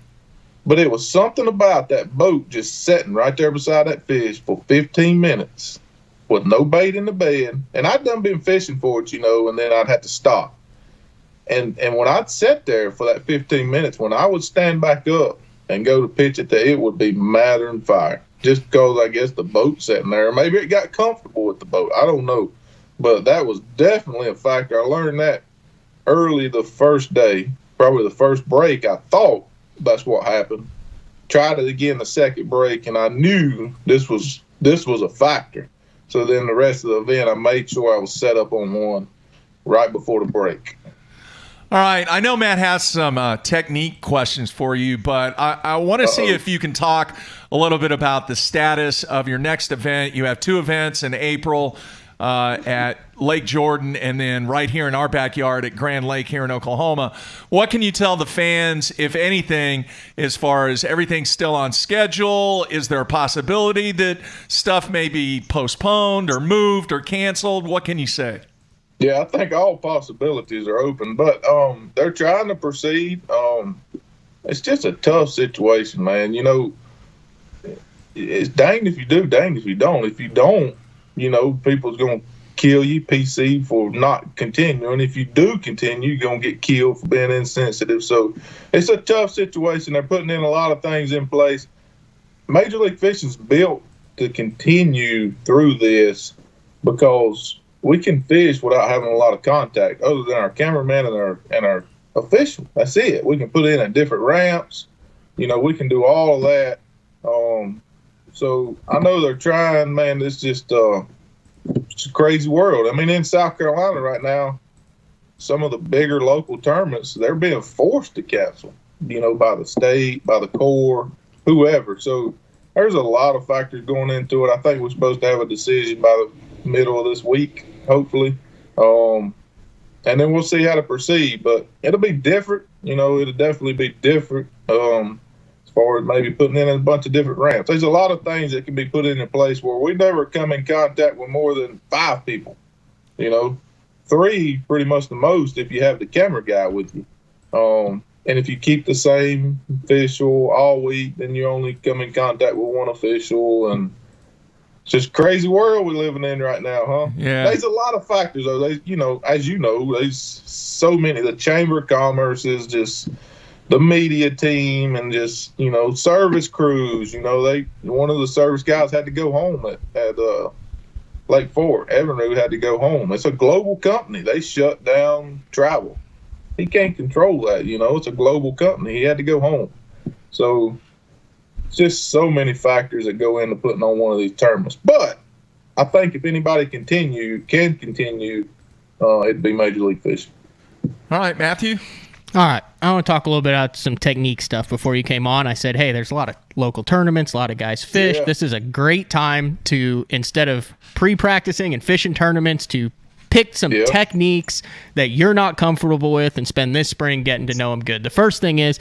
But it was something about that boat just sitting right there beside that fish for 15 minutes with no bait in the bed. And I'd done been fishing for it, and then I'd have to stop. And when I'd sit there for that 15 minutes, when I would stand back up and go to pitch it there, it would be madder than fire. Just because I guess the boat's sitting there. Maybe it got comfortable with the boat. I don't know. But that was definitely a factor. I learned that early the first day, probably the first break. I thought that's what happened. Tried it again the second break, and I knew this was a factor. So then the rest of the event, I made sure I was set up on one right before the break. All right. I know Matt has some technique questions for you, but I want to see if you can talk a little bit about the status of your next event. You have 2 events in April. at Lake Jordan, and then right here in our backyard at Grand Lake here in Oklahoma. What can you tell the fans, if anything, as far as everything's still on schedule? Is there a possibility that stuff may be postponed or moved or canceled? What can you say? Yeah, I think all possibilities are open, but they're trying to proceed. It's just a tough situation, man. You know, it's danged if you do, danged if you don't. If you don't, you know, people's going to kill you, PC, for not continuing. If you do continue, you're going to get killed for being insensitive. So it's a tough situation. They're putting in a lot of things in place. Major League Fishing's built to continue through this because we can fish without having a lot of contact other than our cameraman and our official. That's it. We can put in at different ramps. You know, we can do all of that. So I know they're trying, man. It's just it's a crazy world. I mean, in South Carolina right now, some of the bigger local tournaments, they're being forced to cancel, you know, by the state, by the Corps, whoever. So there's a lot of factors going into it. I think we're supposed to have a decision by the middle of this week, hopefully. And then we'll see how to proceed. But it'll be different. You know, it'll definitely be different. As far as maybe putting in a bunch of different ramps. There's a lot of things that can be put into place where we never come in contact with more than 5 people. You know, 3 pretty much the most if you have the camera guy with you. And if you keep the same official all week, then you only come in contact with 1 official. And it's just a crazy world we're living in right now, huh? Yeah. There's a lot of factors, though. You know, as you know, there's so many. The Chamber of Commerce is just the media team and just, you know, service crews. You know, one of the service guys had to go home at Lake Fork. Evinrude had to go home. It's a global company. They shut down travel. He can't control that, you know. It's a global company. He had to go home. So it's just so many factors that go into putting on one of these tournaments. But I think if anybody can continue, it'd be Major League Fishing. All right, Matthew. All right. I want to talk a little bit about some technique stuff. Before you came on, I said, hey, there's a lot of local tournaments, a lot of guys fish. Yeah. This is a great time to, instead of pre-practicing and fishing tournaments, to pick some techniques that you're not comfortable with and spend this spring getting to know them good. The first thing is,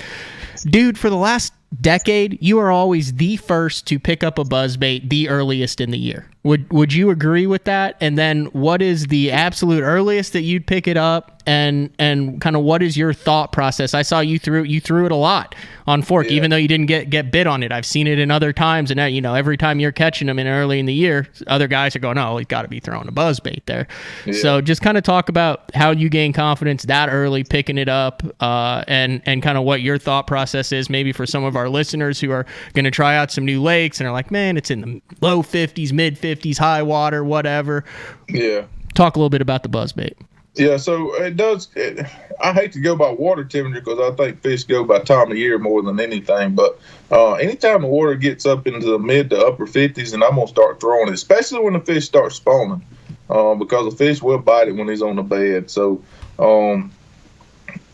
dude, for the last decade, you are always the first to pick up a buzzbait the earliest in the year. Would you agree with that? And then what is the absolute earliest that you'd pick it up, and kind of what is your thought process? I saw you threw it a lot on fork, even though you didn't get bit on it. I've seen it in other times, and you know, every time you're catching them in early in the year, other guys are going, oh, he's got to be throwing a buzzbait there. Yeah. So just kind of talk about how you gain confidence that early picking it up, and kind of what your thought process is, maybe for some of our listeners who are going to try out some new lakes and are like, man, it's in the low 50s, mid 50s, high water, whatever. Yeah. Talk a little bit about the buzzbait. Yeah, so I hate to go by water temperature because I think fish go by time of year more than anything. But anytime the water gets up into the mid to upper 50s, and I'm going to start throwing it, especially when the fish start spawning, because the fish will bite it when he's on the bed. So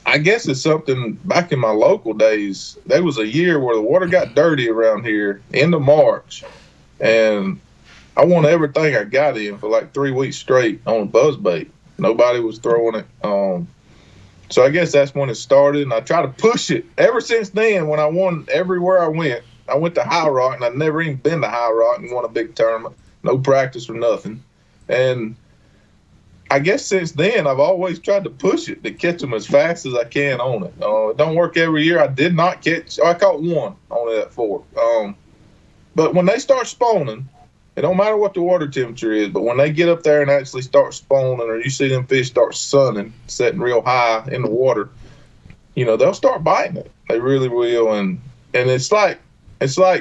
I guess it's something back in my local days. There was a year where the water got dirty around here, end of March, and I won everything I got in for like 3 weeks straight on a buzzbait. Nobody was throwing it. So I guess that's when it started, and I try to push it. Ever since then, when I won everywhere I went to High Rock, and I'd never even been to High Rock and won a big tournament. No practice or nothing. And I guess since then, I've always tried to push it to catch them as fast as I can on it. It don't work every year. I did not catch. I caught one on that fork. But when they start spawning, it don't matter what the water temperature is, but when they get up there and actually start spawning, or you see them fish start sunning, setting real high in the water, you know, they'll start biting it. They really will. And it's like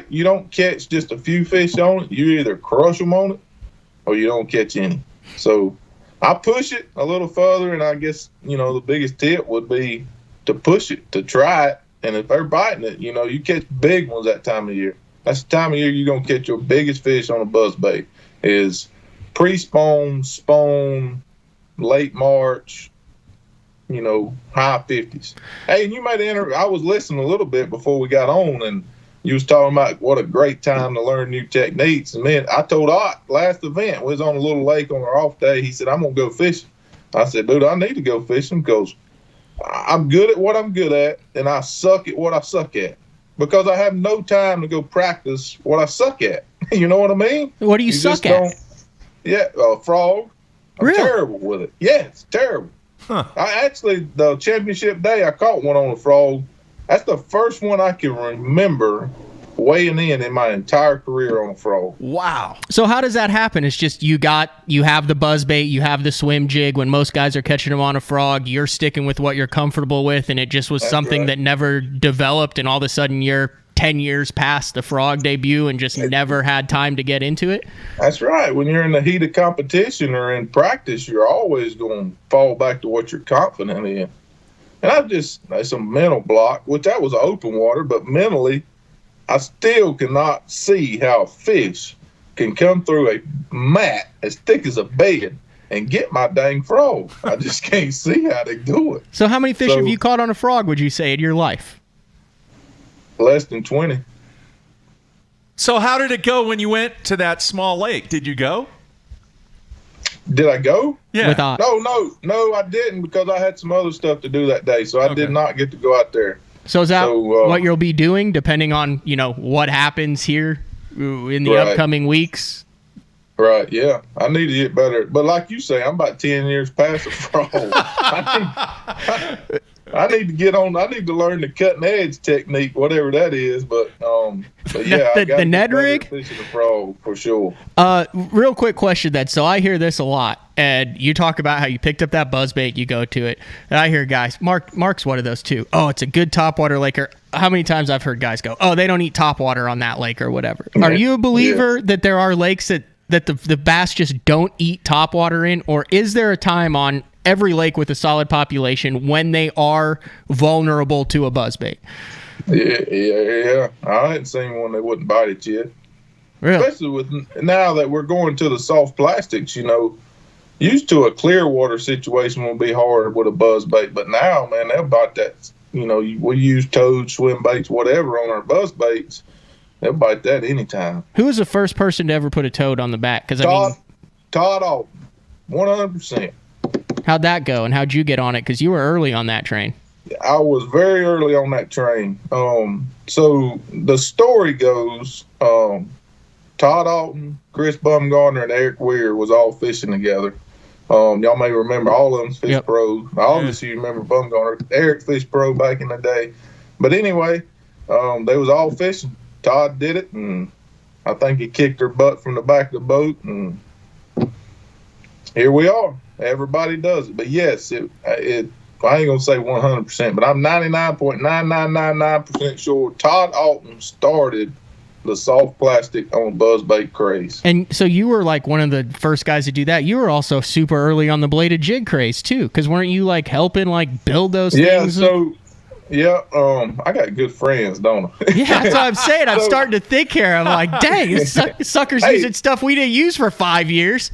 you don't catch just a few fish on it. You either crush them on it or you don't catch any. So I push it a little further, and I guess, you know, the biggest tip would be to push it, to try it. And if they're biting it, you know, you catch big ones that time of year. That's the time of year you're going to catch your biggest fish on a buzzbait, is pre-spawn, spawn, late March, you know, high 50s. Hey, and you made an interview. I was listening a little bit before we got on, and you was talking about what a great time to learn new techniques. And man, I told Ott last event, we was on a little lake on our off day. He said, I'm going to go fishing. I said, dude, I need to go fishing because I'm good at what I'm good at, and I suck at what I suck at because I have no time to go practice what I suck at. You know what I mean? What do you suck at? Yeah, frog. I'm terrible with it. Yeah, it's terrible. I actually, the championship day, I caught one on a frog. That's the first one I can remember weighing in my entire career on a frog. Wow. So how does that happen? It's just you have the buzzbait, you have the swim jig. When most guys are catching them on a frog, you're sticking with what you're comfortable with, and it just was something that never developed, and all of a sudden you're 10 years past the frog debut and just never had time to get into it? That's right. When you're in the heat of competition or in practice, you're always going to fall back to what you're confident in. And it's a mental block, which that was open water, but mentally, I still cannot see how a fish can come through a mat as thick as a bed and get my dang frog. I just can't see how they do it. So how many fish have you caught on a frog, would you say, in your life? Less than 20. So how did it go when you went to that small lake? Did you go? Did I go? Yeah. No, I didn't because I had some other stuff to do that day, so I did not get to go out there. So is that what you'll be doing, depending on what happens here in the upcoming weeks? Right. Yeah, I need to get better, but like you say, I'm about 10 years past the frog. I need to get on. I need to learn the cutting edge technique, whatever that is. But yeah, the Ned rig, fishing the frog for sure. Real quick question then. So I hear this a lot, and you talk about how you picked up that buzzbait, you go to it, and I hear guys, Mark's one of those too. Oh, it's a good topwater laker. How many times I've heard guys go, oh, they don't eat topwater on that lake or whatever. Are you a believer that there are lakes that the bass just don't eat topwater in, or is there a time on every lake with a solid population when they are vulnerable to a buzzbait? Yeah. I hadn't seen one that wouldn't bite it yet. Really? Especially with now that we're going to the soft plastics, used to a clear water situation would be hard with a buzzbait, but now, man, they'll bite that. We use toads, swim baits, whatever on our buzzbaits. They'll bite that anytime. Who was the first person to ever put a toad on the back? Todd Alton, 100%. How'd that go, and how'd you get on it? Because you were early on that train. I was very early on that train. So the story goes, Todd Alton, Chris Bumgarner, and Eric Weir was all fishing together. Y'all may remember all of them's fish pro. Obviously, you remember Bumgarner. Eric fished pro back in the day. But anyway, they was all fishing. Todd did it, and I think he kicked her butt from the back of the boat, and here we are. Everybody does it. But yes, I ain't gonna say 100%, but I'm 99.9999% sure Todd Alton started the soft plastic on buzzbait craze. And so you were like one of the first guys to do that. You were also super early on the bladed jig craze too, because weren't you like helping like build those things? Yeah, I got good friends, don't I? Yeah, that's what I'm saying. I'm starting to think here. I'm like, dang, this sucker's using stuff we didn't use for 5 years.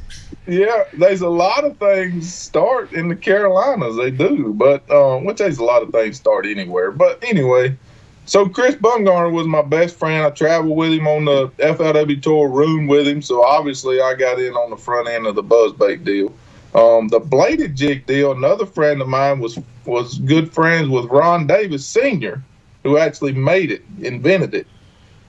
Yeah, there's a lot of things start in the Carolinas. They do, but which there's a lot of things start anywhere. But anyway, so Chris Bumgarner was my best friend. I traveled with him on the FLW tour, roomed with him. So obviously I got in on the front end of the buzzbait deal. The bladed jig deal, another friend of mine was good friends with Ron Davis Sr., who actually made it, invented it.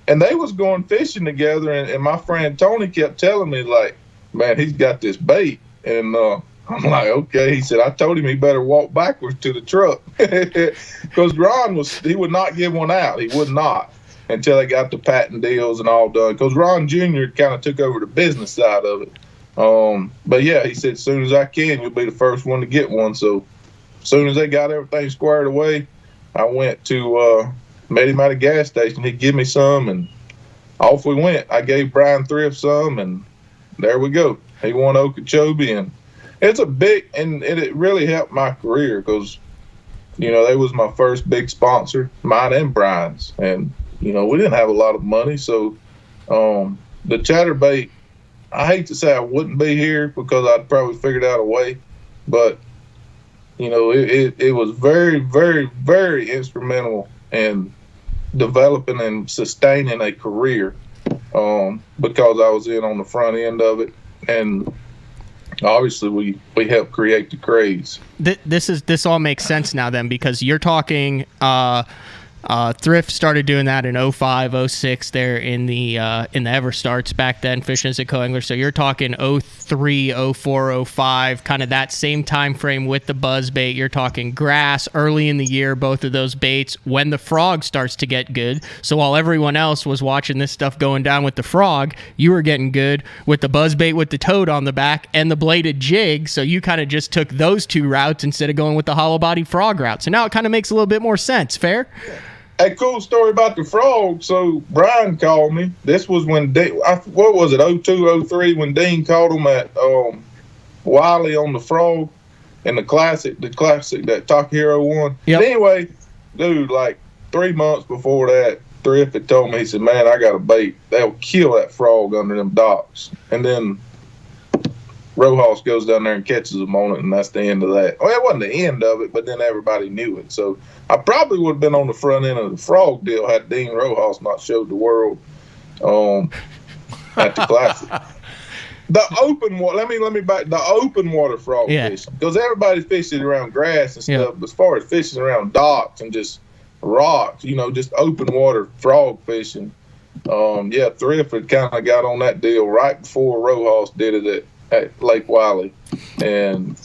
And they was going fishing together, and my friend Tony kept telling me, like, man, he's got this bait. And I'm like, okay. He said, I told him he better walk backwards to the truck. Because Ron he would not give one out. He would not until they got the patent deals and all done. Because Ron Jr. kind of took over the business side of it. But yeah, he said, as soon as I can, you'll be the first one to get one. So as soon as they got everything squared away, I went to met him at a gas station. He'd give me some, and off we went. I gave Brian Thrift some, and there we go. He won Okeechobee, and it's a big, and it really helped my career because, they was my first big sponsor, mine and Brian's. And, we didn't have a lot of money. So the chatterbait, I hate to say I wouldn't be here because I'd probably figured out a way, but it was very, very, very instrumental in developing and sustaining a career because I was in on the front end of it, and obviously we helped create the craze. This all makes sense now then, because you're talking Thrift started doing that in 05, 06 there in the Everstarts back then, fishing as a co-angler. So you're talking 03, 04, 05, kind of that same time frame with the buzzbait. You're talking grass early in the year, both of those baits, when the frog starts to get good. So while everyone else was watching this stuff going down with the frog, you were getting good with the buzzbait with the toad on the back and the bladed jig. So you kind of just took those two routes instead of going with the hollow body frog route. So now it kind of makes a little bit more sense. Fair? A cool story about the frog. So Brian called me. This was when what was it, 02, 03, when Dean called him at Wiley on the frog in the classic that Talk Hero won. Yep. But anyway, dude, like 3 months before that, Thrift had told me, he said, man, I got a bait. They'll kill that frog under them docks. And then Rojas goes down there and catches them on it, and that's the end of that. Well, it wasn't the end of it, but then everybody knew it. So I probably would have been on the front end of the frog deal had Dean Rojas not showed the world at the Classic. The open water, let me back, the open water frog fishing, because everybody's fishing around grass and stuff. But as far as fishing around docks and just rocks, just open water frog fishing, Thrift had kind of got on that deal right before Rojas did it at Lake Wiley, and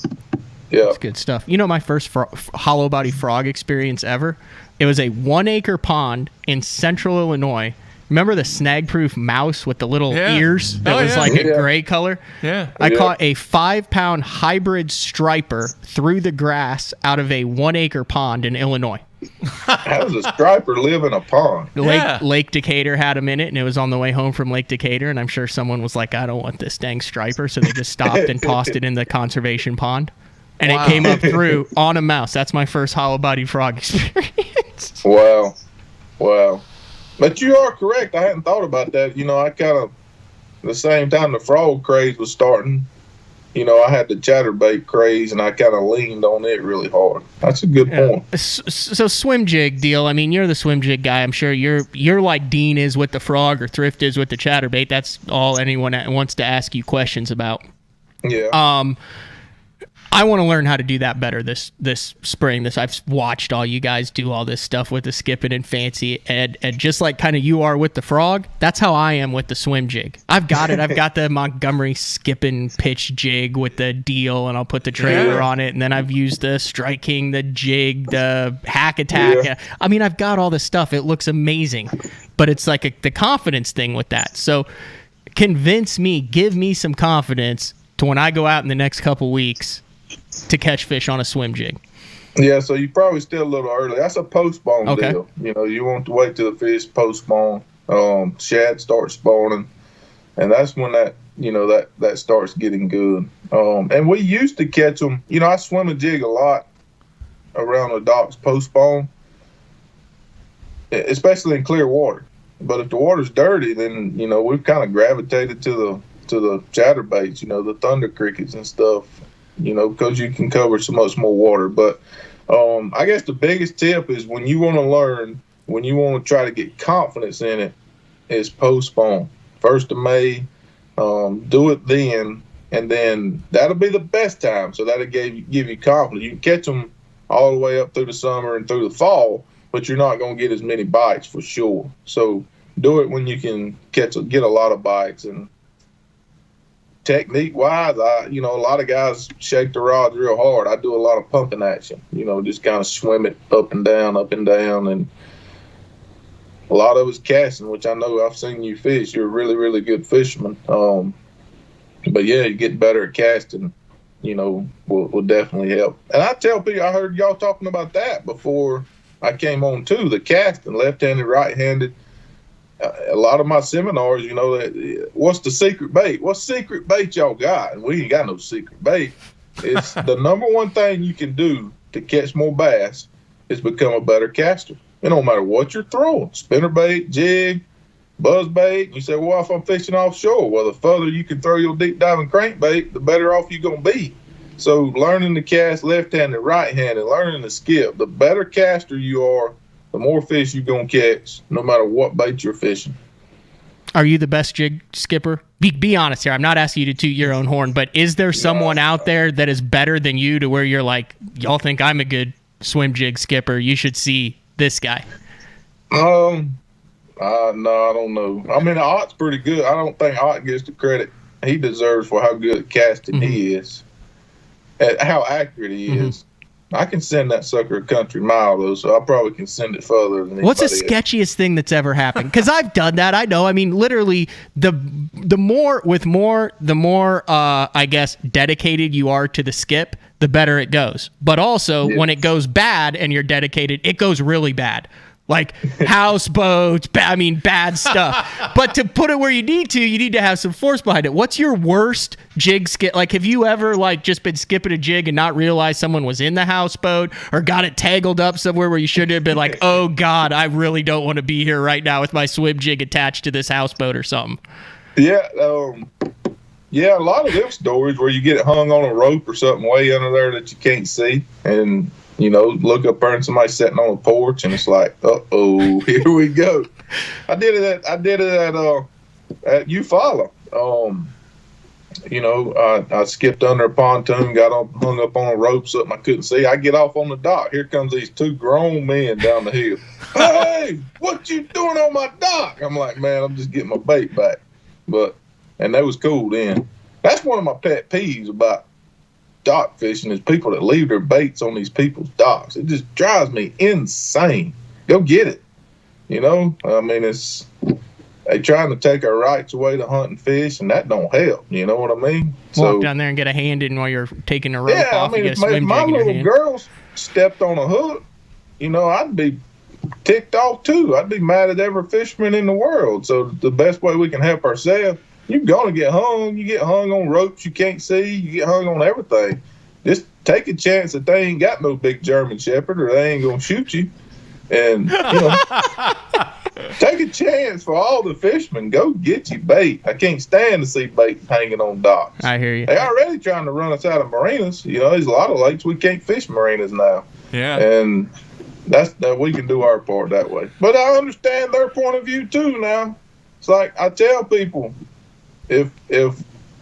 that's good stuff. My first hollow body frog experience ever, it was a 1 acre pond in central Illinois. Remember the snag-proof mouse with the little ears that was like a gray color? Yeah. I caught a 5-pound hybrid striper through the grass out of a 1 acre pond in Illinois. How does a striper live in a pond? Lake Decatur had him in it, and it was on the way home from Lake Decatur, and I'm sure someone was like, I don't want this dang striper, so they just stopped and tossed it in the conservation pond. And it came up through on a mouse. That's my first hollow body frog experience. Wow. But you are correct. I hadn't thought about that. I kind of, the same time the frog craze was starting, I had the chatterbait craze, and I kind of leaned on it really hard. That's a good point. So swim jig deal. I mean, you're the swim jig guy. I'm sure you're like Dean is with the frog or Thrift is with the chatterbait. That's all anyone wants to ask you questions about. Yeah. I want to learn how to do that better this spring. I've watched all you guys do all this stuff with the skipping and fancy, and just like kind of you are with the frog, that's how I am with the swim jig. I've got it. I've got the Montgomery skipping pitch jig with the deal, and I'll put the trailer on it, and then I've used the striking, the jig, the hack attack. Yeah. I mean, I've got all this stuff. It looks amazing, but it's like the confidence thing with that. So convince me, give me some confidence to when I go out in the next couple weeks to catch fish on a swim jig. Yeah, so you probably still a little early. That's a post-spawn deal. You want to wait till the fish post-spawn, shad start spawning, and that's when that starts getting good. And we used to catch them. I swim a jig a lot around the docks post-spawn, especially in clear water. But if the water's dirty, then we've kind of gravitated to the chatterbaits, the thunder crickets and stuff. Because you can cover so much more water. But I guess the biggest tip is when you want to try to get confidence in it, is post-spawn. 1st of May, do it then, and then that'll be the best time. So that'll give you confidence. You can catch them all the way up through the summer and through the fall, but you're not going to get as many bites for sure. So do it when you can get a lot of bites. And technique wise, a lot of guys shake the rods real hard. I do a lot of pumping action, just kind of swim it up and down, and a lot of it's casting, which I know I've seen you fish. You're a really, really good fisherman. But yeah, you get better at casting, will definitely help. And I tell people, I heard y'all talking about that before I came on too, the casting, left-handed, right-handed. A lot of my seminars, what's the secret bait? What secret bait y'all got? And we ain't got no secret bait. It's the number one thing you can do to catch more bass is become a better caster. It don't matter what you're throwing, spinnerbait, jig, buzzbait. You say, well, if I'm fishing offshore, well, the further you can throw your deep diving crankbait, the better off you're going to be. So learning to cast left-handed, right-handed, learning to skip, the better caster you are, the more fish you're going to catch, no matter what bait you're fishing. Are you the best jig skipper? Be honest here. I'm not asking you to toot your own horn, but is there someone out there that is better than you to where you're like, y'all think I'm a good swim jig skipper? You should see this guy. No, I don't know. I mean, Ott's pretty good. I don't think Ott gets the credit he deserves for how good at casting he is, and how accurate he is. I can send that sucker a country mile, though, so I probably can send it further than What's the anybody else. sketchiest thing that's ever happened? Because I've done that. I know. I mean, literally, the more I guess dedicated you are to the skip, the better it goes. But also, when it goes bad and you're dedicated, it goes really bad. Like houseboats, bad stuff. But to put it where you need to have some force behind it. What's your worst jig skip? Like, have you ever just been skipping a jig and not realized someone was in the houseboat, or got it tangled up somewhere where you should have been like, oh God, I really don't want to be here right now with my swim jig attached to this houseboat or something? Yeah, a lot of them stories where you get it hung on a rope or something way under there that you can't see, and look up there and somebody's sitting on a porch, and it's like, uh-oh, here we go. I did it at Eufaula. I skipped under a pontoon, hung up on a rope, something I couldn't see. I get off on the dock. Here comes these two grown men down the hill. Hey, what you doing on my dock? I'm like, man, I'm just getting my bait back. And that was cool then. That's one of my pet peeves about dock fishing is people that leave their baits on these people's docks. It just drives me insane. Go get it. I mean, they trying to take our rights away to hunt and fish, and that don't help. You know what I mean? Walk down there and get a hand in while you're taking a rope off. If my little girls stepped on a hook, I'd be ticked off too. I'd be mad at every fisherman in the world. So the best way we can help ourselves, you're going to get hung. You get hung on ropes you can't see. You get hung on everything. Just take a chance that they ain't got no big German Shepherd, or they ain't going to shoot you. And, take a chance for all the fishermen. Go get your bait. I can't stand to see bait hanging on docks. I hear you. They already trying to run us out of marinas. There's a lot of lakes we can't fish marinas now. Yeah. And that we can do our part that way. But I understand their point of view too now. It's like I tell people, if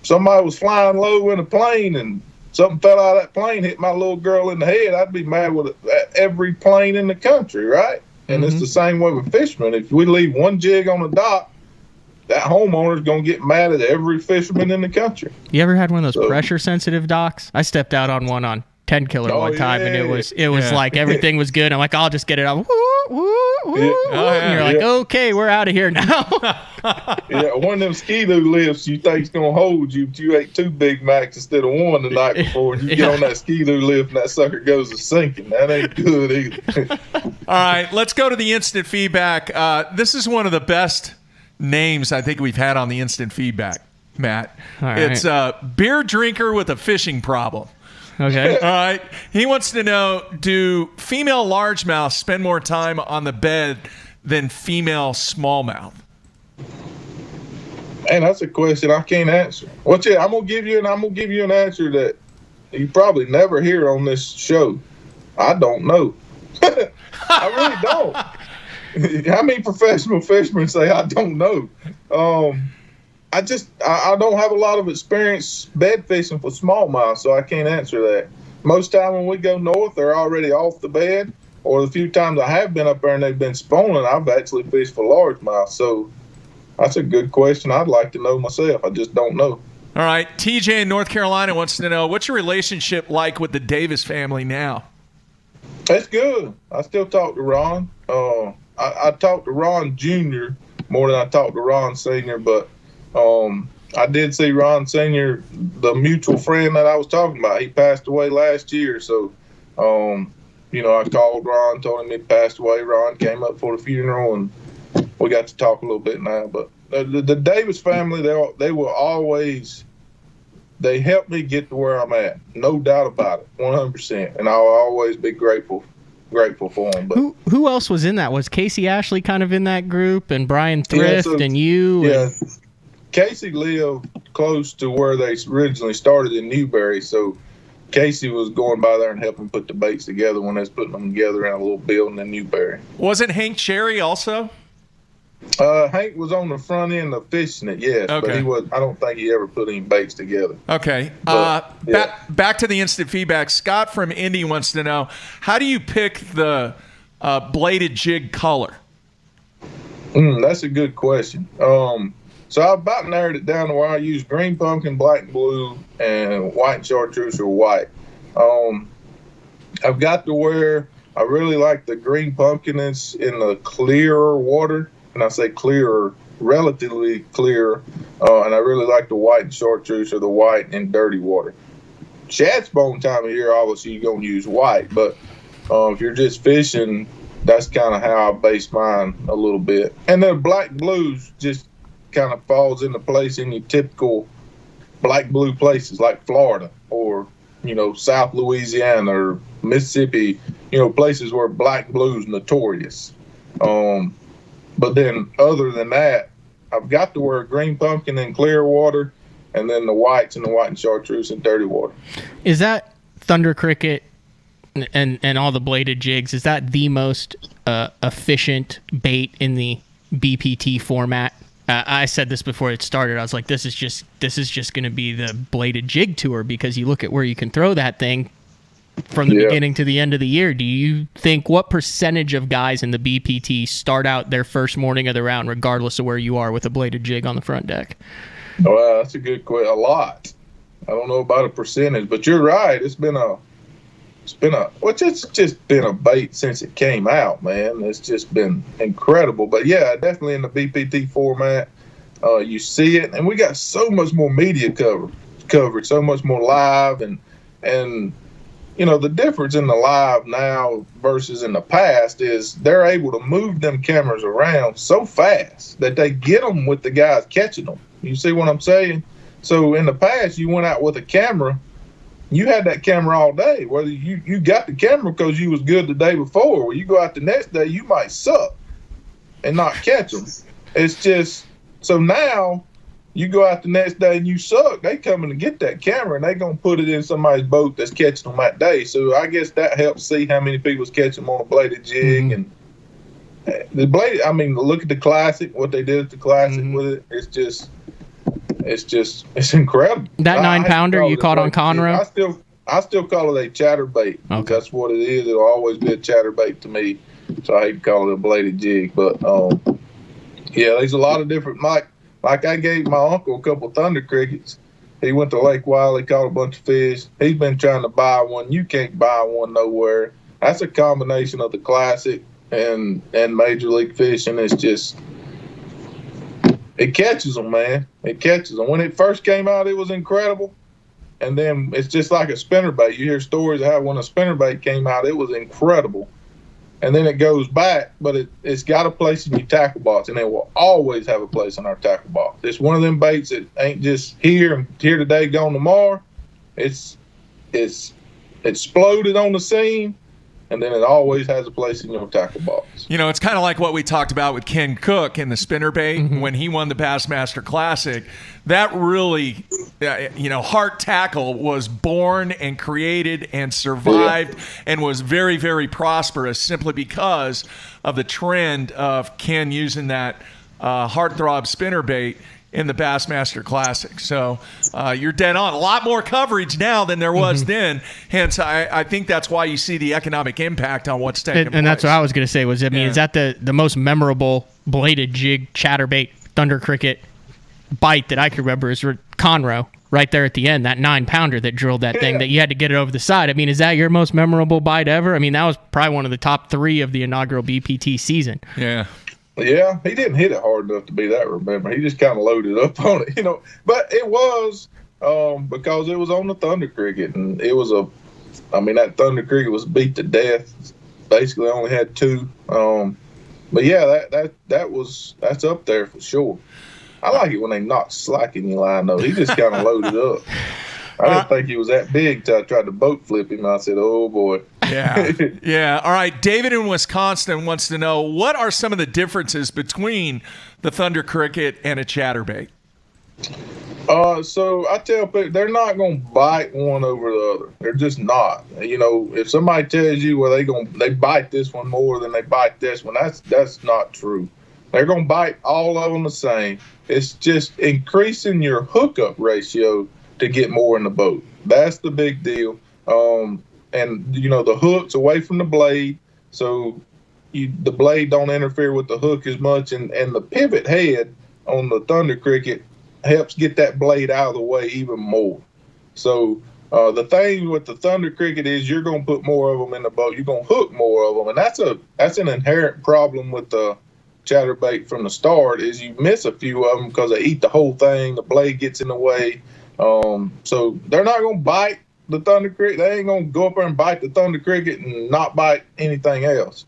somebody was flying low in a plane and something fell out of that plane, hit my little girl in the head, I'd be mad with every plane in the country, right? And it's the same way with fishermen. If we leave one jig on the dock, that homeowner's going to get mad at every fisherman in the country. You ever had one of those pressure-sensitive docks? I stepped out on one on 10 killer one time, and it was like everything was good. I'm like, I'll just get it out. And you're like, okay, we're out of here now. One of them Ski-Doo lifts you think's going to hold you, but you ate 2 Big Macs instead of 1 the night before. You get on that Ski-Doo lift, and that sucker goes to sinking. That ain't good either. All right, let's go to the instant feedback. This is one of the best names I think we've had on the instant feedback, Matt. All right. It's beer drinker with a fishing problem. Okay. All right. He wants to know, do female largemouth spend more time on the bed than female smallmouth? Man, that's a question I can't answer. I'm gonna give you an answer that you probably never hear on this show. I don't know. I really don't. How many professional fishermen say I don't know? I don't have a lot of experience bed fishing for smallmouth, so I can't answer that. Most time when we go north, they're already off the bed, or the few times I have been up there and they've been spawning, I've actually fished for largemouth. So that's a good question. I'd like to know myself. I just don't know. All right. TJ in North Carolina wants to know, what's your relationship like with the Davis family now? That's good. I still talk to Ron. I talk to Ron Jr. more than I talk to Ron Sr., but I did see Ron Sr., the mutual friend that I was talking about. He passed away last year, so I called Ron, told him he passed away. Ron came up for the funeral, and we got to talk a little bit now. But the Davis family, they helped me get to where I'm at, no doubt about it, 100%, and I'll always be grateful for them. But who else was in that? Was Casey Ashley kind of in that group, and Brian Thrift and you? Yeah. Casey lived close to where they originally started in Newberry, so Casey was going by there and helping put the baits together when they was putting them together around a little building in Newberry. Wasn't Hank Cherry also? Hank was on the front end of fishing it, yes. Okay. But he was. I don't think he ever put any baits together. Okay. But, yeah. Back to the instant feedback. Scott from Indy wants to know, how do you pick the bladed jig color? That's a good question. So I about narrowed it down to where I use green pumpkin, black and blue, and white chartreuse or white. I've got to where I really like the green pumpkin is in the clearer water. And I say clearer, relatively clear. And I really like the white and chartreuse or the white in dirty water. Shad spawn time of year, obviously you're going to use white. But if you're just fishing, that's kind of how I base mine a little bit. And then black blues just kind of falls into place in your typical black blue places like Florida or, South Louisiana or Mississippi, places where black blue's notorious. But then other than that, I've got to wear green pumpkin in clear water and then the whites and the white and chartreuse in dirty water. Is that Thunder Cricket and all the bladed jigs, is that the most efficient bait in the BPT format? I said this before it started. I was like, this is just going to be the bladed jig tour, because you look at where you can throw that thing from the beginning to the end of the year. Do you think, what percentage of guys in the BPT start out their first morning of the round, regardless of where you are, with a bladed jig on the front deck? Well, that's a good question. A lot. I don't know about a percentage, but you're right. It's just been a bait since it came out, man. It's just been incredible. But yeah, definitely in the BPT format, you see it, and we got so much more media coverage, so much more live, and the difference in the live now versus in the past is they're able to move them cameras around so fast that they get them with the guys catching them. You see what I'm saying? So in the past, you went out with a camera. You had that camera all day. Whether you got the camera because you was good the day before, when you go out the next day, you might suck and not catch them. It's just, so now you go out the next day and you suck, they coming to get that camera and they going to put it in somebody's boat that's catching them that day. So I guess that helps see how many people's catching them on a bladed jig. And the blade, look at the Classic, what they did at the Classic with it. It's incredible. That 9-pounder you caught on Conroe? I still call it a chatterbait. Okay. That's what it is. It'll always be a chatterbait to me. So I hate to call it a bladed jig. But there's a lot of different. Like I gave my uncle a couple Thunder Crickets. He went to Lake Wiley, caught a bunch of fish. He's been trying to buy one. You can't buy one nowhere. That's a combination of the Classic and Major League Fishing. It's just, it catches them, man. It catches them. When it first came out, it was incredible. And then it's just like a spinnerbait. You hear stories of how when a spinnerbait came out, it was incredible. And then it goes back, but it's got a place in your tackle box, and it will always have a place in our tackle box. It's one of them baits that ain't just here today, gone tomorrow. It's exploded on the scene, and then it always has a place in your tackle box. It's kind of like what we talked about with Ken Cook in the spinnerbait when he won the Bassmaster Classic. That really, Heart Tackle was born and created and survived and was very, very prosperous simply because of the trend of Ken using that Heartthrob spinnerbait in the Bassmaster Classic. So you're dead on. A lot more coverage now than there was then. Hence, I think that's why you see the economic impact on what's taking place. And that's what I was going to say was, is that the most memorable bladed jig, chatterbait, Thunder Cricket bite that I could remember is Conroe right there at the end, that 9-pounder that drilled that thing that you had to get it over the side. Is that your most memorable bite ever? That was probably one of the top 3 of the inaugural BPT season. Yeah. Yeah, he didn't hit it hard enough to be that remember. He just kind of loaded up on it, But it was because it was on the Thunder Cricket, and it was that Thunder Cricket was beat to death. Basically, only had 2. But yeah, that's up there for sure. I like it when they knock slack in your line, though. He just kind of loaded up. I didn't think he was that big till I tried to boat flip him. I said, oh, boy. Yeah. Yeah. All right. David in Wisconsin wants to know, what are some of the differences between the Thunder Cricket and a chatterbait? So I tell people they're not going to bite one over the other. They're just not. You know, if somebody tells you, well, they bite this one more than they bite this one, that's not true. They're going to bite all of them the same. It's just increasing your hookup ratio to get more in the boat. That's the big deal. And you know, the hook's away from the blade, so the blade don't interfere with the hook as much, and the pivot head on the Thunder Cricket helps get that blade out of the way even more. So the thing with the Thunder Cricket is you're going to put more of them in the boat. You're going to hook more of them, and that's an inherent problem with the chatterbait from the start. Is you miss a few of them because they eat the whole thing. The blade gets in the way. So they're not going to bite the Thunder Cricket. They ain't going to go up there and bite the Thunder Cricket and not bite anything else.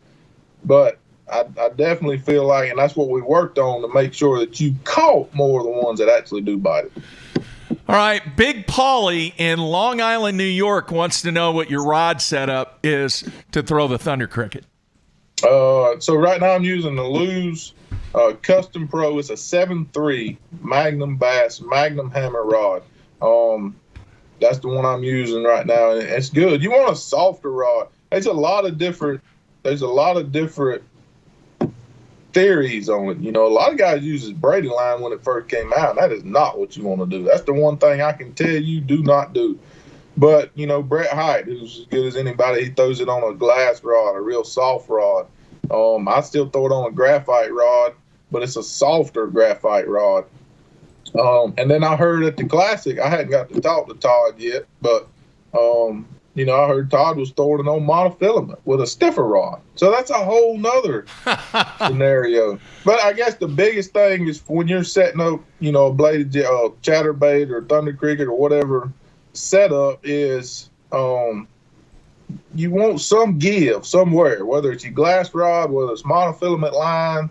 But I definitely feel like, and that's what we worked on to make sure that you caught more of the ones that actually do bite it. All right, Big Paulie in Long Island, New York wants to know what your rod setup is to throw the Thunder Cricket. So right now I'm using the Lew's Custom Pro. It's a 7.3 Magnum Bass Magnum Hammer rod. That's the one I'm using right now, and it's good. You want a softer rod. There's a lot of different theories on it. You know, a lot of guys uses Brady line when it first came out, and that is not what you want to do. That's the one thing I can tell you do not do. But, you know, Brett Hite, who's as good as anybody, he throws it on a glass rod, a real soft rod. I still throw it on a graphite rod, but it's a softer graphite rod. And then I heard at the Classic, I hadn't got to talk to Todd yet, but, you know, I heard Todd was throwing it on monofilament with a stiffer rod. So that's a whole nother scenario. But I guess the biggest thing is when you're setting up, you know, a bladed chatterbait or Thunder Cricket or whatever setup is, you want some give somewhere, whether it's your glass rod, whether it's monofilament line,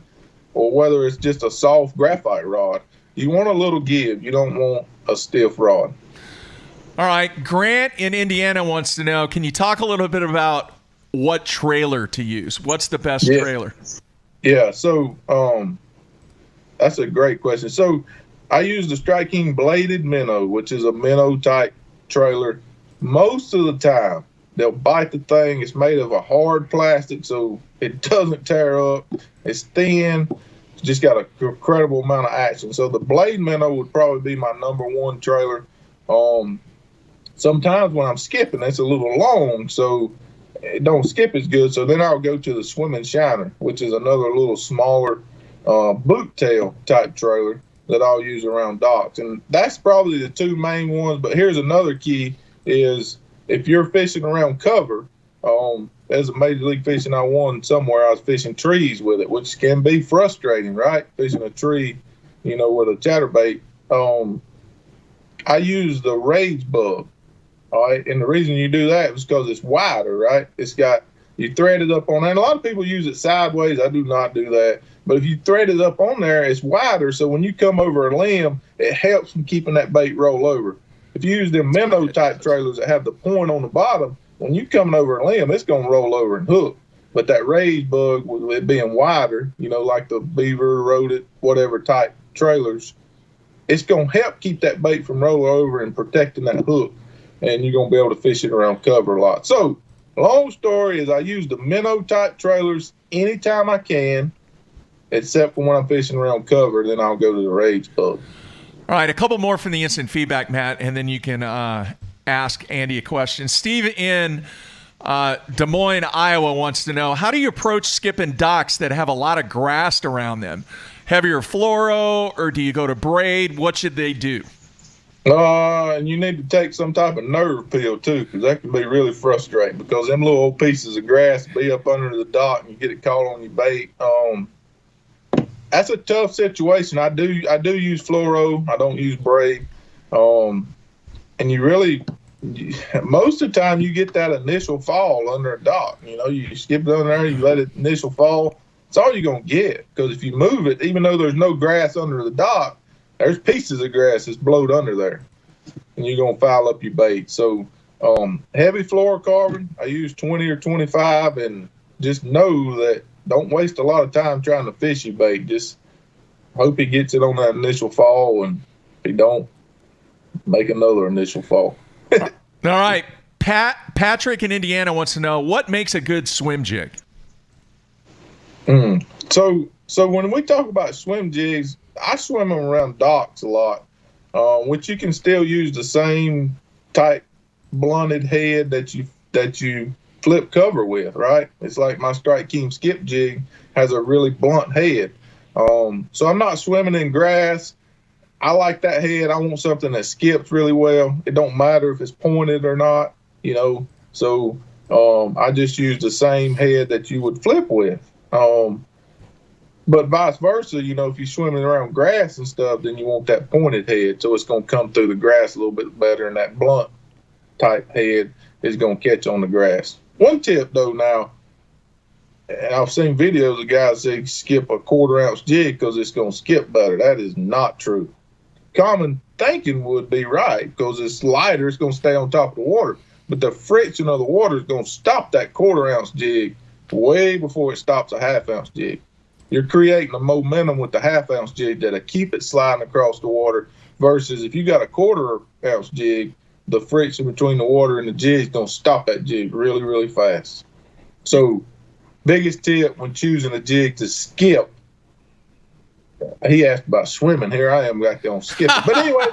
or whether it's just a soft graphite rod. You want a little give. You don't want a stiff rod. All right, Grant in Indiana wants to know, can you talk a little bit about what trailer to use? What's the best trailer? Yeah, so that's a great question. So I use the Strike King bladed minnow, which is a minnow type trailer. Most of the time, they'll bite the thing. It's made of a hard plastic, so it doesn't tear up. It's thin. It's just got an incredible amount of action. So the blade minnow would probably be my number one trailer. Sometimes when I'm skipping, it's a little long, so it don't skip as good. So then I'll go to the Swimming Shiner, which is another little smaller boot tail type trailer that I'll use around docks. And that's probably the two main ones. But here's another key is if you're fishing around cover, there's a Major League Fishing I won somewhere. I was fishing trees with it, which can be frustrating, right? Fishing a tree, you know, with a chatterbait. I use the Rage Bug. All right, and the reason you do that is because it's wider, right? It's got, you thread it up on there, and a lot of people use it sideways. I do not do that. But if you thread it up on there, it's wider, so when you come over a limb, it helps from keeping that bait roll over. If you use them minnow-type trailers that have the point on the bottom, when you coming over a limb, it's going to roll over and hook. But that Rage Bug, with it being wider, you know, like the beaver, rodent, whatever type trailers, it's going to help keep that bait from rolling over and protecting that hook. And you're going to be able to fish it around cover a lot. So, long story is I use the minnow-type trailers anytime I can, except for when I'm fishing around cover, then I'll go to the Rage Bug. All right, a couple more from the instant feedback, Matt, and then you can ask Andy a question. Steve in Des Moines, Iowa wants to know, how do you approach skipping docks that have a lot of grass around them? Heavier fluoro, or do you go to braid? What should they do? And you need to take some type of nerve pill, too, because that can be really frustrating because them little old pieces of grass be up under the dock and you get it caught on your bait. That's a tough situation. I do use fluoro. I don't use braid. And you really, most of the time you get that initial fall under a dock. You know, you skip it under there, you let it initial fall. It's all you're going to get because if you move it, even though there's no grass under the dock, there's pieces of grass that's blowed under there, and you're going to foul up your bait. So heavy fluorocarbon, I use 20 or 25, and just know that don't waste a lot of time trying to fish your bait. Just hope he gets it on that initial fall, and if he don't, make another initial fall. All right. Patrick in Indiana wants to know, what makes a good swim jig? So when we talk about swim jigs, I swim them around docks a lot, which you can still use the same type blunted head that you flip cover with, right? It's like my Strike King skip jig has a really blunt head. So I'm not swimming in grass. I like that head. I want something that skips really well. It don't matter if it's pointed or not, you know. So I just use the same head that you would flip with. But vice versa, you know, if you're swimming around grass and stuff, then you want that pointed head. So it's going to come through the grass a little bit better, and that blunt type head is going to catch on the grass. One tip, though, now, and I've seen videos of guys say skip a 1/4 ounce jig because it's going to skip better. That is not true. Common thinking would be right because it's lighter, it's going to stay on top of the water. But the friction of the water is going to stop that 1/4 ounce jig way before it stops a 1/2 ounce jig. You're creating a momentum with the 1/2 ounce jig that'll keep it sliding across the water versus if you got a 1/4 ounce jig, the friction between the water and the jig is going to stop that jig really, really fast. So biggest tip when choosing a jig to skip, he asked about swimming. Here I am back on skipping. But anyway,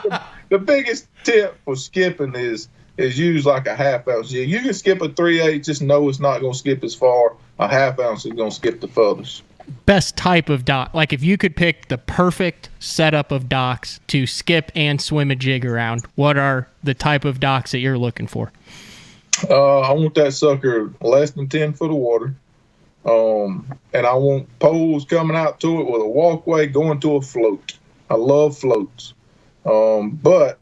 the biggest tip for skipping is use like a 1/2 ounce jig. You can skip a 3/8, just know it's not going to skip as far. A 1/2 ounce is going to skip the furthest. Best type of dock, like if you could pick the perfect setup of docks to skip and swim a jig around, what are the type of docks that you're looking for? I want that sucker less than 10 foot of water. And I want poles coming out to it with a walkway going to a float. I love floats. But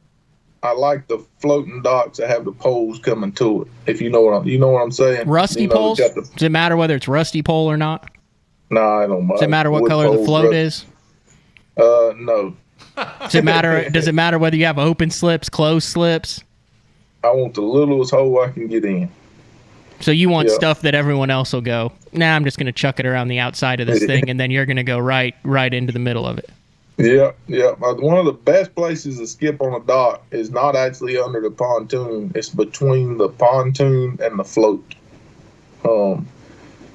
I like the floating docks that have the poles coming to it. If you know what I'm saying. Rusty poles? Does it matter whether it's rusty pole or not? No, I don't mind. Does it matter what color the float is? No. Does it matter whether you have open slips, closed slips? I want the littlest hole I can get in. So you want stuff that everyone else will go, nah, I'm just going to chuck it around the outside of this thing, and then you're going to go right into the middle of it. Yeah. One of the best places to skip on a dock is not actually under the pontoon. It's between the pontoon and the float.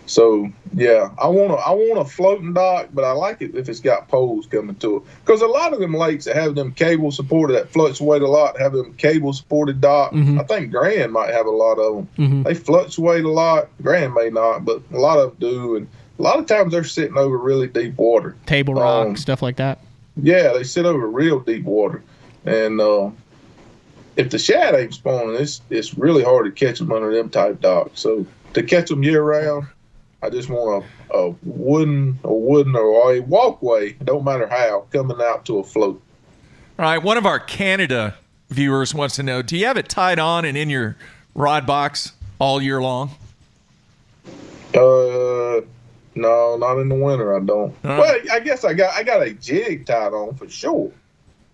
So yeah, I want a floating dock, but I like it if it's got poles coming to it. Because a lot of them lakes that have them cable supported, that fluctuate a lot, have them cable supported docks. I think Grand might have a lot of them. They fluctuate a lot. Grand may not, but a lot of them do. And a lot of times they're sitting over really deep water. Table rock, stuff like that. Yeah, they sit over real deep water. And if the shad ain't spawning, it's really hard to catch them under them type docks. So to catch them year round, I just want a wooden or a walkway, don't matter how, coming out to a float. All right, one of our Canada viewers wants to know, do you have it tied on and in your rod box all year long? No, not in the winter, I don't. Well, I guess I got a jig tied on for sure,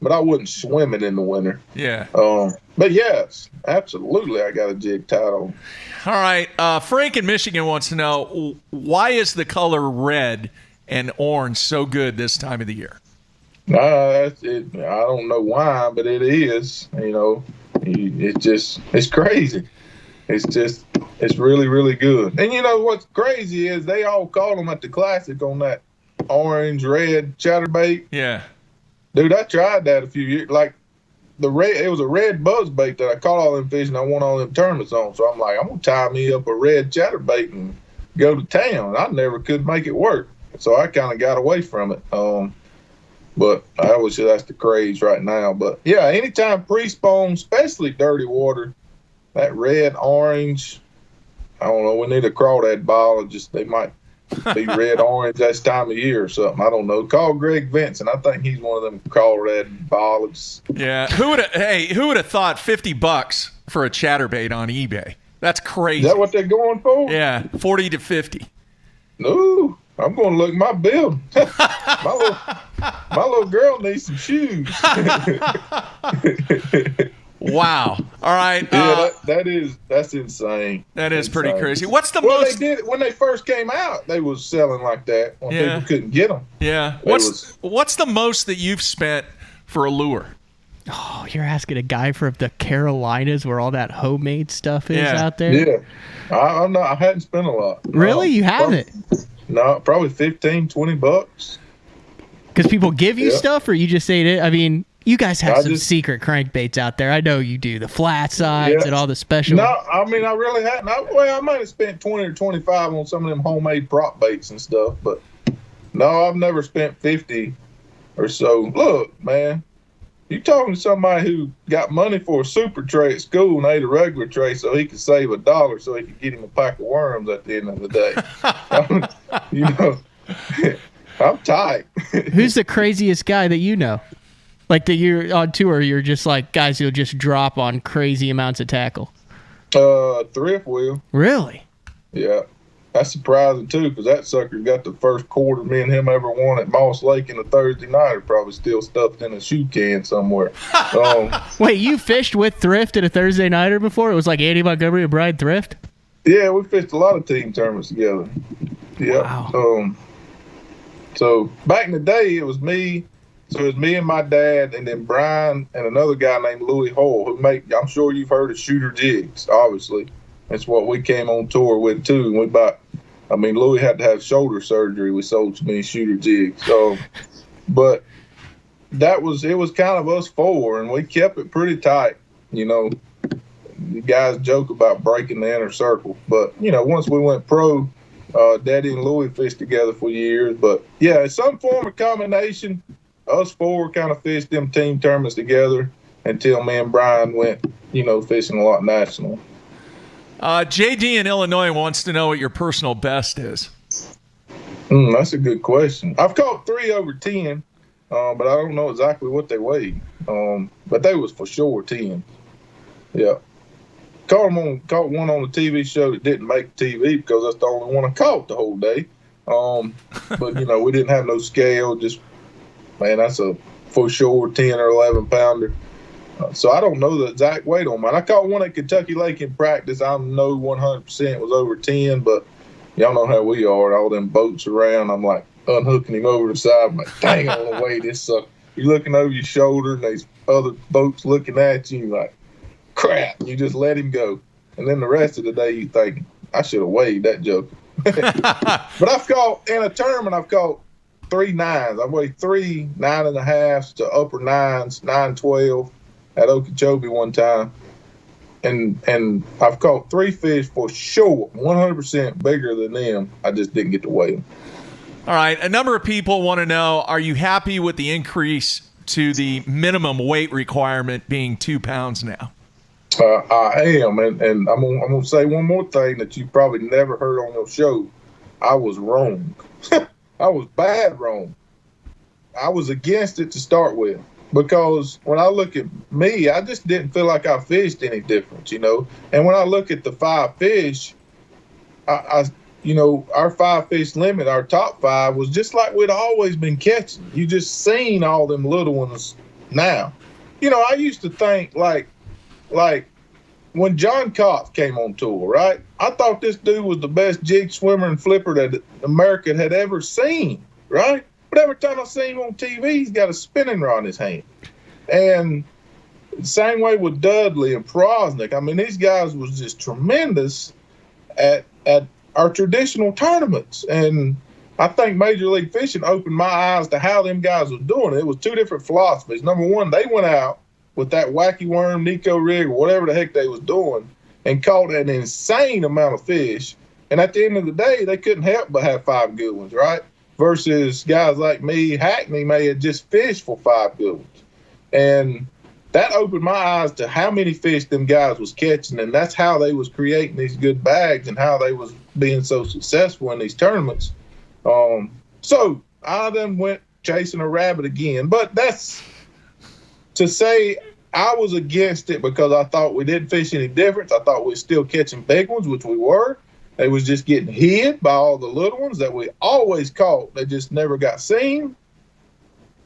but I wouldn't swim it in the winter. Yeah. But yes, absolutely, I got a jig tied on. All right. Frank in Michigan wants to know, why is the color red and orange so good this time of the year? I don't know why, but it is. You know, it's crazy. It's really, really good. And you know what's crazy is they all caught them at the Classic on that orange, red chatterbait. Yeah. Dude, I tried that a few years. Like, it was a red buzzbait that I caught all them fish and I won all them tournaments on. So I'm like, I'm going to tie me up a red chatterbait and go to town. I never could make it work. So I kind of got away from it. But I always say that's the craze right now. But yeah, anytime pre-spawn, especially dirty water, that red, orange, I don't know, we need a crawdad biologist. They might be red, orange this time of year or something. I don't know. Call Greg Vincent. I think he's one of them crawdad biologists. Yeah. Who would have thought $50 for a chatterbait on eBay? That's crazy. Is that what they're going for? Yeah, 40 to 50. No, I'm going to look at my build. my little girl needs some shoes. Wow. All right. Yeah, that's insane. That is pretty crazy. What's the most? most? They did when they first came out. They was selling like that when people couldn't get them. Yeah. What's the most that you've spent for a lure? Oh, you're asking a guy from the Carolinas where all that homemade stuff is out there? Yeah. I'm not. I hadn't spent a lot. Really? You haven't? No, probably $15-$20. Because people give you stuff, or you just ate it? I mean, you guys have some secret crankbaits out there. I know you do. The flat sides and all the special. No, I mean, I really hadn't. I might have spent 20 or 25 on some of them homemade prop baits and stuff, but no, I've never spent 50 or so. Look, man, you talking to somebody who got money for a super tray at school and ate a regular tray so he could save $1 so he could get him a pack of worms at the end of the day. You know, I'm tight. Who's the craziest guy that you know? Like that you're on tour, you're just like guys who'll just drop on crazy amounts of tackle. Thrift will. Really? Yeah. That's surprising too, because that sucker got the first quarter me and him ever won at Moss Lake in a Thursday night, probably still stuffed in a shoe can somewhere. Wait, you fished with Thrift at a Thursday nighter before? It was like Andy Montgomery and Brian Thrift? Yeah, we fished a lot of team tournaments together. Yeah. Wow. So back in the day, it was me. So it was me and my dad, and then Brian and another guy named Louis Hoyle, who I'm sure you've heard of Shooter Jigs, obviously. That's what we came on tour with, too. And Louis had to have shoulder surgery. We sold to me Shooter Jigs. But it was kind of us four, and we kept it pretty tight. You know, the guys joke about breaking the inner circle. But, you know, once we went pro, Daddy and Louis fished together for years. But, yeah, it's some form of combination. Us four kind of fished them team tournaments together until me and Brian went, you know, fishing a lot national. JD in Illinois wants to know what your personal best is. That's a good question. I've caught 3 over 10, but I don't know exactly what they weighed. But they was for sure 10. Yeah. Caught one on the TV show that didn't make TV because that's the only one I caught the whole day. But, you know, we didn't have no scale, just, man, that's a for sure 10 or 11 pounder. So I don't know the exact weight on mine. I caught one at Kentucky Lake in practice. I know 100% was over 10, but y'all know how we are. All them boats around, I'm like unhooking him over the side. I'm like, dang, I want to weigh this sucker. You're looking over your shoulder, and these other boats looking at you, like, crap. You just let him go. And then the rest of the day, you think, I should have weighed that joker. But I've caught, in a tournament, I've caught 3 9s. I weighed 3 9.5s to upper 9s, 9-12 at Okeechobee one time. And I've caught 3 fish for sure, 100% bigger than them. I just didn't get to weigh them. All right. A number of people want to know, are you happy with the increase to the minimum weight requirement being 2 pounds now? I am. And I'm going to say one more thing that you probably never heard on your show. I was wrong. I was bad wrong. I was against it to start with. Because when I look at me, I just didn't feel like I fished any different, you know. And when I look at the 5 fish, I you know, our 5 fish limit, our top 5 was just like we'd always been catching. You just seen all them little ones now. You know, I used to think like when John Cox came on tour, right? I thought this dude was the best jig swimmer and flipper that America had ever seen, right? But every time I see him on TV, he's got a spinning rod in his hand. And same way with Dudley and Prosnick. I mean, these guys was just tremendous at our traditional tournaments. And I think Major League Fishing opened my eyes to how them guys was doing it. It was 2 different philosophies. Number one, they went out with that wacky worm, Nico rig, or whatever the heck they was doing, and caught an insane amount of fish. And at the end of the day, they couldn't help but have 5 good ones, right? Versus guys like me, Hackney may have just fished for 5 good ones. And that opened my eyes to how many fish them guys was catching, and that's how they was creating these good bags and how they was being so successful in these tournaments. So I then went chasing a rabbit again. But that's to say I was against it because I thought we didn't fish any difference. I thought we were still catching big ones, which we were. They was just getting hid by all the little ones that we always caught. They just never got seen.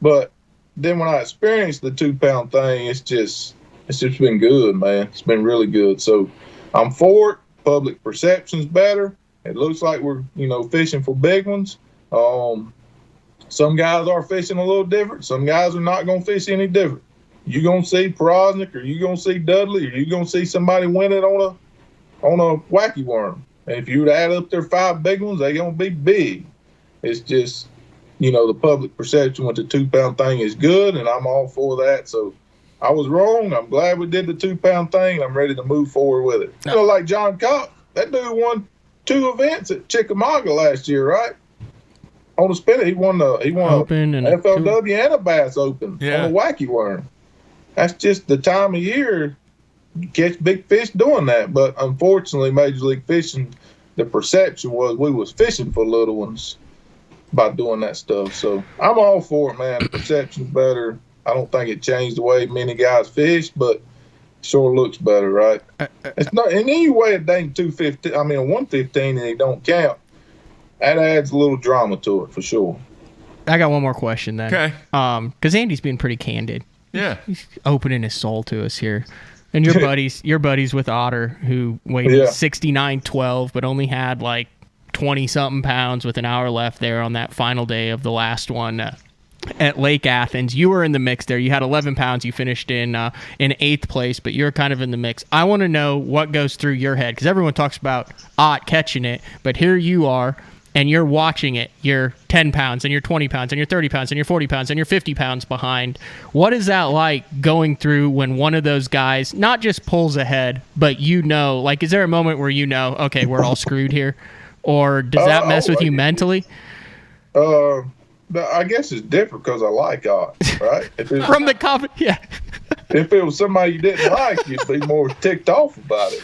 But then when I experienced the 2 pound thing, it's just been good, man. It's been really good. So I'm for it. Public perception's better. It looks like we're, you know, fishing for big ones. Some guys are fishing a little different. Some guys are not going to fish any different. you gonna see Prosnick, or you gonna see Dudley, or you gonna see somebody win it on a wacky worm. And if you would add up their 5 big ones, they gonna be big. It's just, the public perception with the 2-pound thing is good, and I'm all for that. So I was wrong. I'm glad we did the 2-pound thing. I'm ready to move forward with it. Like John Cox, that dude won 2 events at Chickamauga last year, right? On the spinner, he won Open a FLW and a Bass Open on a wacky worm. That's just the time of year you catch big fish doing that. But unfortunately, Major League Fishing, the perception was we was fishing for little ones by doing that stuff. So I'm all for it, man. The perception's better. I don't think it changed the way many guys fish, but sure looks better, right? It's not in any way a dang 215. I mean, a 115 and it don't count. That adds a little drama to it for sure. I got one more question then. Okay. Because Andy's been pretty candid. Yeah. He's opening his soul to us here. And your buddies with Otter, who weighed 69.12, but only had like 20-something pounds with an hour left there on that final day of the last one at Lake Athens. You were in the mix there. You had 11 pounds. You finished in 8th place, but you're kind of in the mix. I want to know what goes through your head, because everyone talks about Ott catching it, but here you are, and you're watching it. You're 10 pounds, and you're 20 pounds, and you're 30 pounds, and you're 40 pounds, and you're 50 pounds behind. What is that like going through when one of those guys not just pulls ahead, but like, is there a moment where okay, we're all screwed here? Or does that mess with you mentally? I guess it's different because I like Ott, right? From the comment, yeah. If it was somebody you didn't like, you'd be more ticked off about it.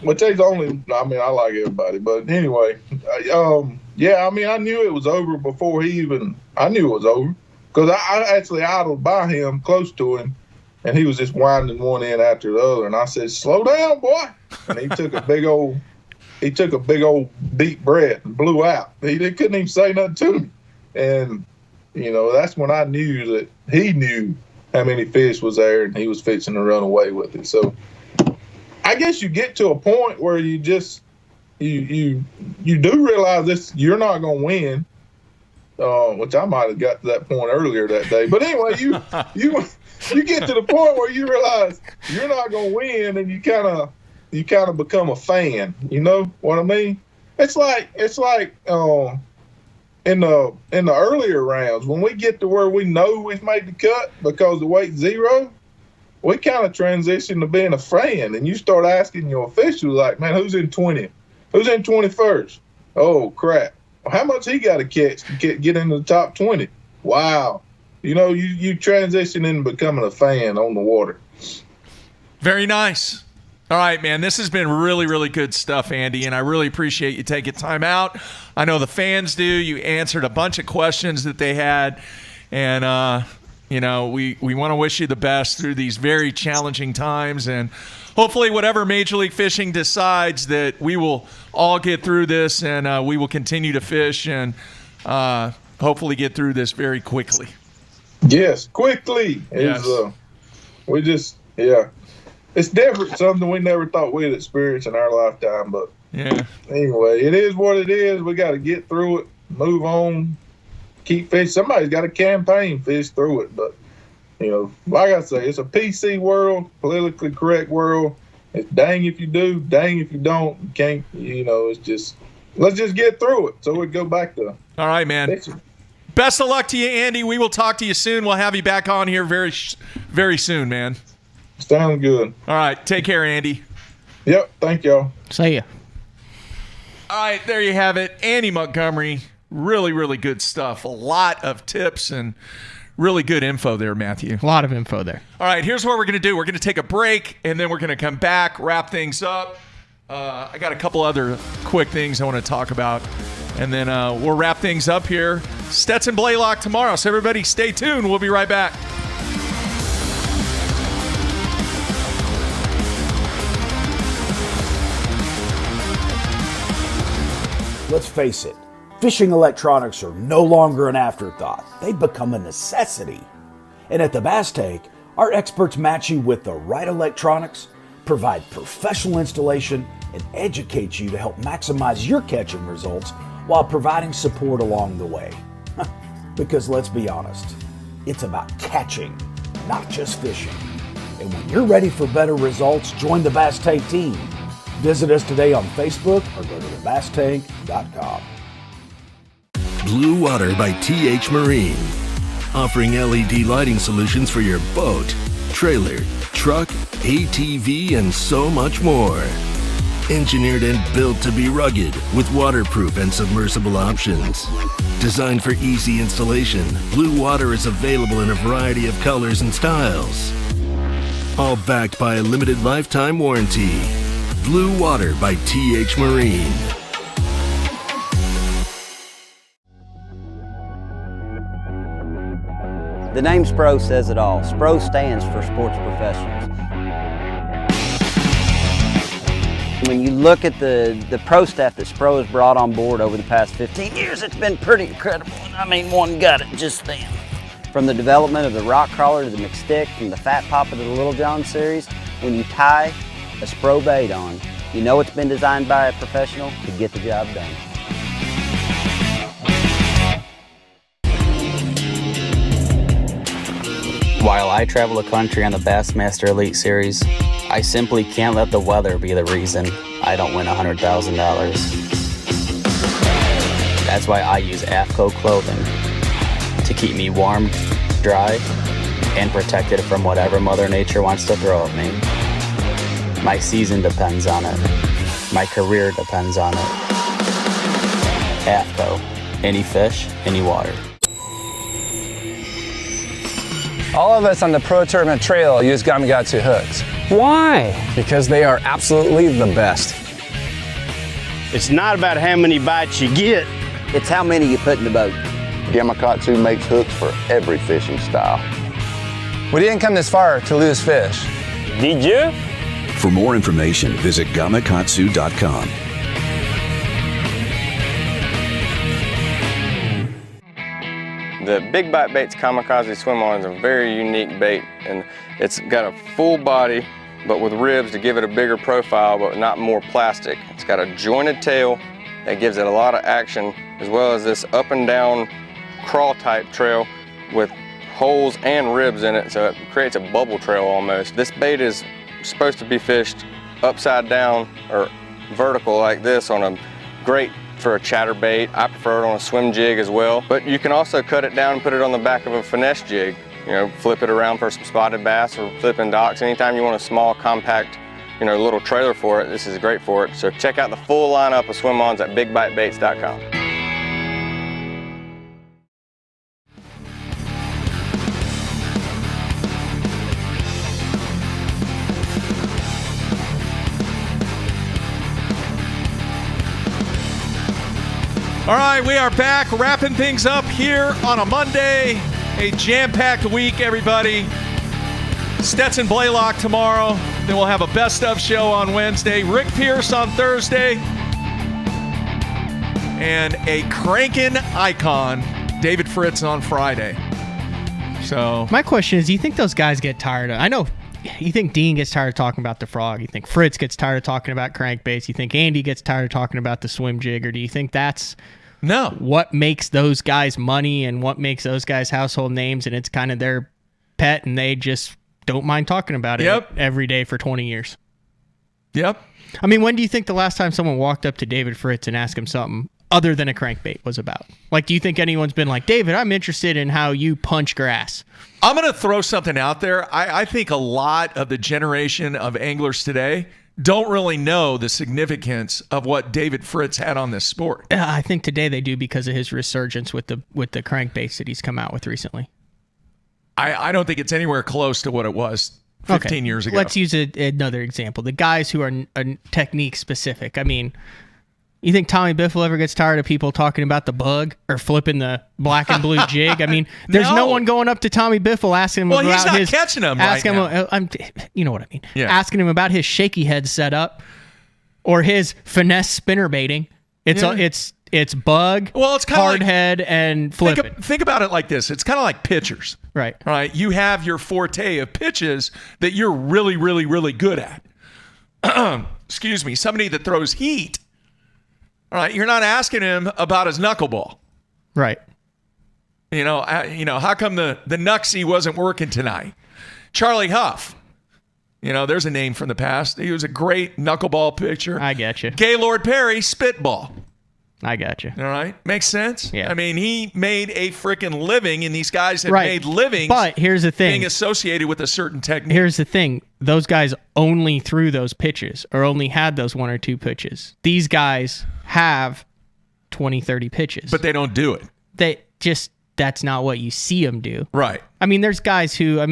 But there's only, I like everybody. But anyway, I knew it was over before I knew it was over. Because I actually idled by him, close to him, and he was just winding one end after the other. And I said, slow down, boy. And he took a big old deep breath and blew out. He couldn't even say nothing to me. And, that's when I knew that he knew how many fish was there and he was fixing to run away with it. So I guess you get to a point where you just, you do realize this, you're not going to win, which I might have got to that point earlier that day. But anyway, you get to the point where you realize you're not going to win, and you kind of become a fan. You know what I mean? It's like in the earlier rounds, when we get to where we know we've made the cut because the weight's 0, we kind of transition to being a fan, and you start asking your officials, like, man, who's in 20? Who's in 21st? Oh, crap. How much he got to catch to get into the top 20? Wow. You transition into becoming a fan on the water. Very nice. All right, man, this has been really, really good stuff, Andy, and I really appreciate you taking time out. I know the fans do. You answered a bunch of questions that they had, and, we want to wish you the best through these very challenging times, and hopefully whatever Major League Fishing decides, that we will all get through this, and we will continue to fish and hopefully get through this very quickly. Yes, quickly. Yes. It's different, something we never thought we'd experience in our lifetime. But anyway, it is what it is. We got to get through it, move on, keep fishing. Somebody's got to campaign, fish through it. But, like I say, it's a PC world, politically correct world. It's dang if you do, dang if you don't. You can't, it's just, let's just get through it so we go back to all right, man. fishing. Best of luck to you, Andy. We will talk to you soon. We'll have you back on here very, very soon, man. Sounds good. All right. Take care, Andy. Yep. Thank y'all. See ya. All right. There you have it. Andy Montgomery. Really, really good stuff. A lot of tips and really good info there, Matthew. A lot of info there. All right. Here's what we're going to do. We're going to take a break, and then we're going to come back, wrap things up. I got a couple other quick things I want to talk about, and then we'll wrap things up here. Stetson Blaylock tomorrow. So everybody stay tuned. We'll be right back. Let's face it, fishing electronics are no longer an afterthought. They've become a necessity. And at the Bass Take, our experts match you with the right electronics, provide professional installation, and educate you to help maximize your catching results while providing support along the way. Because let's be honest, it's about catching, not just fishing. And when you're ready for better results, join the Bass Tank team. Visit us today on Facebook or go to thebasstank.com. Blue Water by TH Marine, offering LED lighting solutions for your boat, trailer, truck, ATV, and so much more. Engineered and built to be rugged with waterproof and submersible options. Designed for easy installation, Blue Water is available in a variety of colors and styles. All backed by a limited lifetime warranty. Blue Water by TH Marine. The name SPRO says it all. SPRO stands for Sports Professionals. When you look at the pro staff that SPRO has brought on board over the past 15 years, it's been pretty incredible. I mean, one got it just then. From the development of the rock crawler to the McStick, from the Fat Papa to the Little John series, when you tie a SPRO bait on, you know it's been designed by a professional to get the job done. While I travel the country on the Bassmaster Elite Series, I simply can't let the weather be the reason I don't win $100,000. That's why I use AFCO clothing to keep me warm, dry, and protected from whatever Mother Nature wants to throw at me. My season depends on it. My career depends on it. AFCO, any fish, any water. All of us on the Pro Tournament Trail use Gamakatsu hooks. Why? Because they are absolutely the best. It's not about how many bites you get. It's how many you put in the boat. Gamakatsu makes hooks for every fishing style. We didn't come this far to lose fish. Did you? For more information, visit gamakatsu.com. The Big Bite Bait's Kamikaze Swim-On is a very unique bait, and it's got a full body but with ribs to give it a bigger profile but not more plastic. It's got a jointed tail that gives it a lot of action, as well as this up and down crawl type trail with holes and ribs in it, so it creates a bubble trail almost. This bait is supposed to be fished upside down or vertical like this on a great for a chatterbait. I prefer it on a swim jig as well, but you can also cut it down and put it on the back of a finesse jig. You know, flip it around for some spotted bass or flipping docks. Anytime you want a small, compact, you know, little trailer for it, this is great for it. So check out the full lineup of swim-ons at bigbitebaits.com. All right, we are back wrapping things up here on a Monday. A jam-packed week, everybody. Stetson Blaylock tomorrow. Then we'll have a best of show on Wednesday. Rick Pierce on Thursday. And a crankin' icon, David Fritz, on Friday. So my question is, do you think those guys get tired of, I know you think Dean gets tired of talking about the frog. You think Fritz gets tired of talking about crankbaits. You think Andy gets tired of talking about the swim jig. Or do you think that's what makes those guys money and what makes those guys household names, and it's kind of their pet and they just don't mind talking about it every day for 20 years? Yep. I mean, when do you think the last time someone walked up to David Fritz and asked him something other than a crankbait was about? Like, do you think anyone's been like, David, I'm interested in how you punch grass? I'm going to throw something out there. I think a lot of the generation of anglers today don't really know the significance of what David Fritz had on this sport. I think today they do because of his resurgence with the crankbaits that he's come out with recently. I don't think it's anywhere close to what it was 15 years ago. Let's use another example. The guys who are technique specific. I mean, you think Tommy Biffle ever gets tired of people talking about the bug or flipping the black and blue jig? I mean, there's no one going up to Tommy Biffle asking him about he's not his catching them you know what I mean? Yeah. Asking him about his shaky head setup or his finesse spinner baiting. It's bug, it's hard head, and flipping. Think about it like this. It's kind of like pitchers. Right. Right. You have your forte of pitches that you're really, really, really good at. Excuse me. Somebody that throws heat. All right. You're not asking him about his knuckleball. Right. You know, how come the knucksy wasn't working tonight? Charlie Huff. There's a name from the past. He was a great knuckleball pitcher. I get you. Gaylord Perry, spitball. I got you. All right. Makes sense? Yeah. I mean, he made a freaking living, and these guys have made livings. But here's the thing. Being associated with a certain technique. Here's the thing. Those guys only threw those pitches or only had those 1 or 2 pitches. These guys have 20, 30 pitches. But they don't do it. That's not what you see them do. Right. I mean, there's guys who have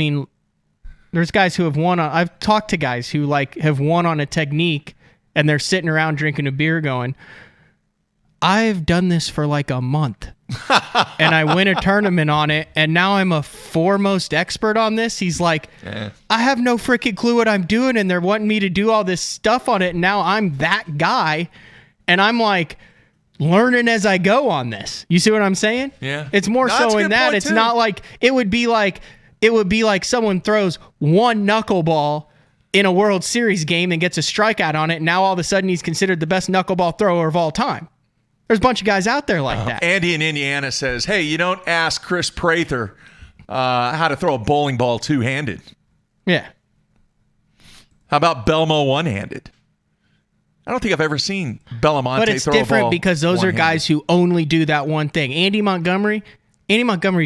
won on, I've talked to guys who have won on a technique and they're sitting around drinking a beer going, I've done this for a month and I win a tournament on it and now I'm a foremost expert on this. He's like, I have no freaking clue what I'm doing and they're wanting me to do all this stuff on it and now I'm that guy and I'm learning as I go on this. You see what I'm saying? Yeah. It's more so in that. It's not it would be like someone throws one knuckleball in a World Series game and gets a strikeout on it and now all of a sudden he's considered the best knuckleball thrower of all time. There's a bunch of guys out there like that. Andy in Indiana says, hey, you don't ask Chris Prather how to throw a bowling ball two-handed. Yeah. How about Belmo one-handed? I don't think I've ever seen Belmonte throw a ball. But it's different because those are guys who only do that one thing. Andy Montgomery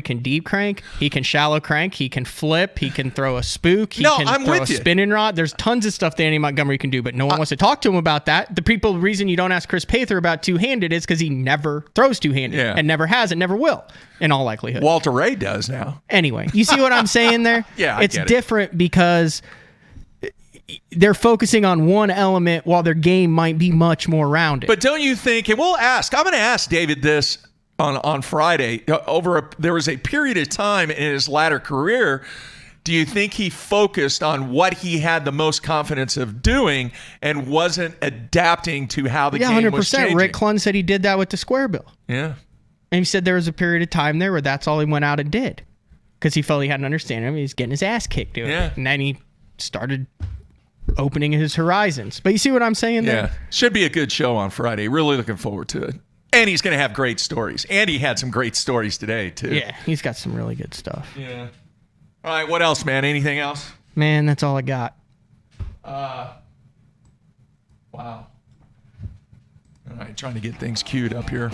can deep crank. He can shallow crank. He can flip. He can throw a spook. He can throw a spinning rod. There's tons of stuff that Andy Montgomery can do, but no one wants to talk to him about that. The reason you don't ask Chris Prather about two-handed is because he never throws two-handed and never has and never will, in all likelihood. Walter Ray does now. Anyway, you see what I'm saying there? Yeah, it's different because they're focusing on one element while their game might be much more rounded. But don't you think, and I'm going to ask David this on Friday, there was a period of time in his latter career, do you think he focused on what he had the most confidence of doing and wasn't adapting to how the game was changing? 100%. Rick Clunn said he did that with the square bill. Yeah. And he said there was a period of time there where that's all he went out and did because he felt he had an understanding of it. He was getting his ass kicked doing it. And then he started opening his horizons. But you see what I'm saying there? Yeah. Should be a good show on Friday. Really looking forward to it. And he's going to have great stories. Andy had some great stories today, too. Yeah, he's got some really good stuff. Yeah. All right, what else, man? Anything else? Man, that's all I got. Wow. All right, trying to get things queued up here.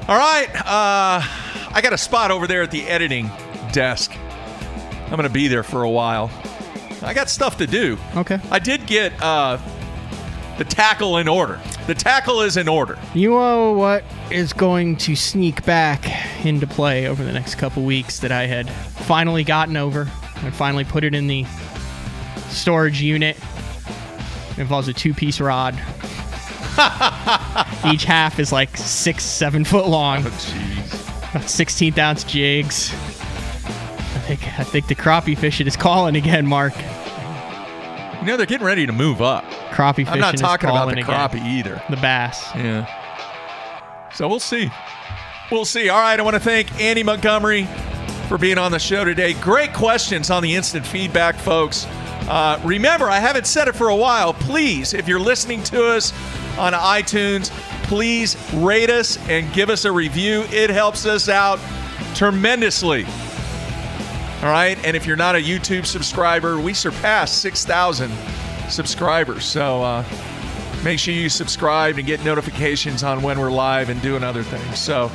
All right, I got a spot over there at the editing desk. I'm going to be there for a while. I got stuff to do. Okay. I did get the tackle in order. The tackle is in order. You know what is going to sneak back into play over the next couple weeks that I had finally gotten over? I finally put it in the storage unit. It involves a 2-piece rod. Each half is 6-7 foot long. Oh, jeez. About 16th ounce jigs. I think the crappie fishing is calling again, Mark. They're getting ready to move up. Crappie fishing. I'm not talking about the again. crappie either. The bass. Yeah. So we'll see. We'll see. All right. I want to thank Andy Montgomery for being on the show today. Great questions on the instant feedback, folks. Remember, I haven't said it for a while. Please, if you're listening to us on iTunes, please rate us and give us a review. It helps us out tremendously. All right. And if you're not a YouTube subscriber, we surpassed 6,000 subscribers. So make sure you subscribe and get notifications on when we're live and doing other things. So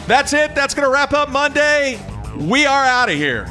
that's it. That's going to wrap up Monday. We are out of here.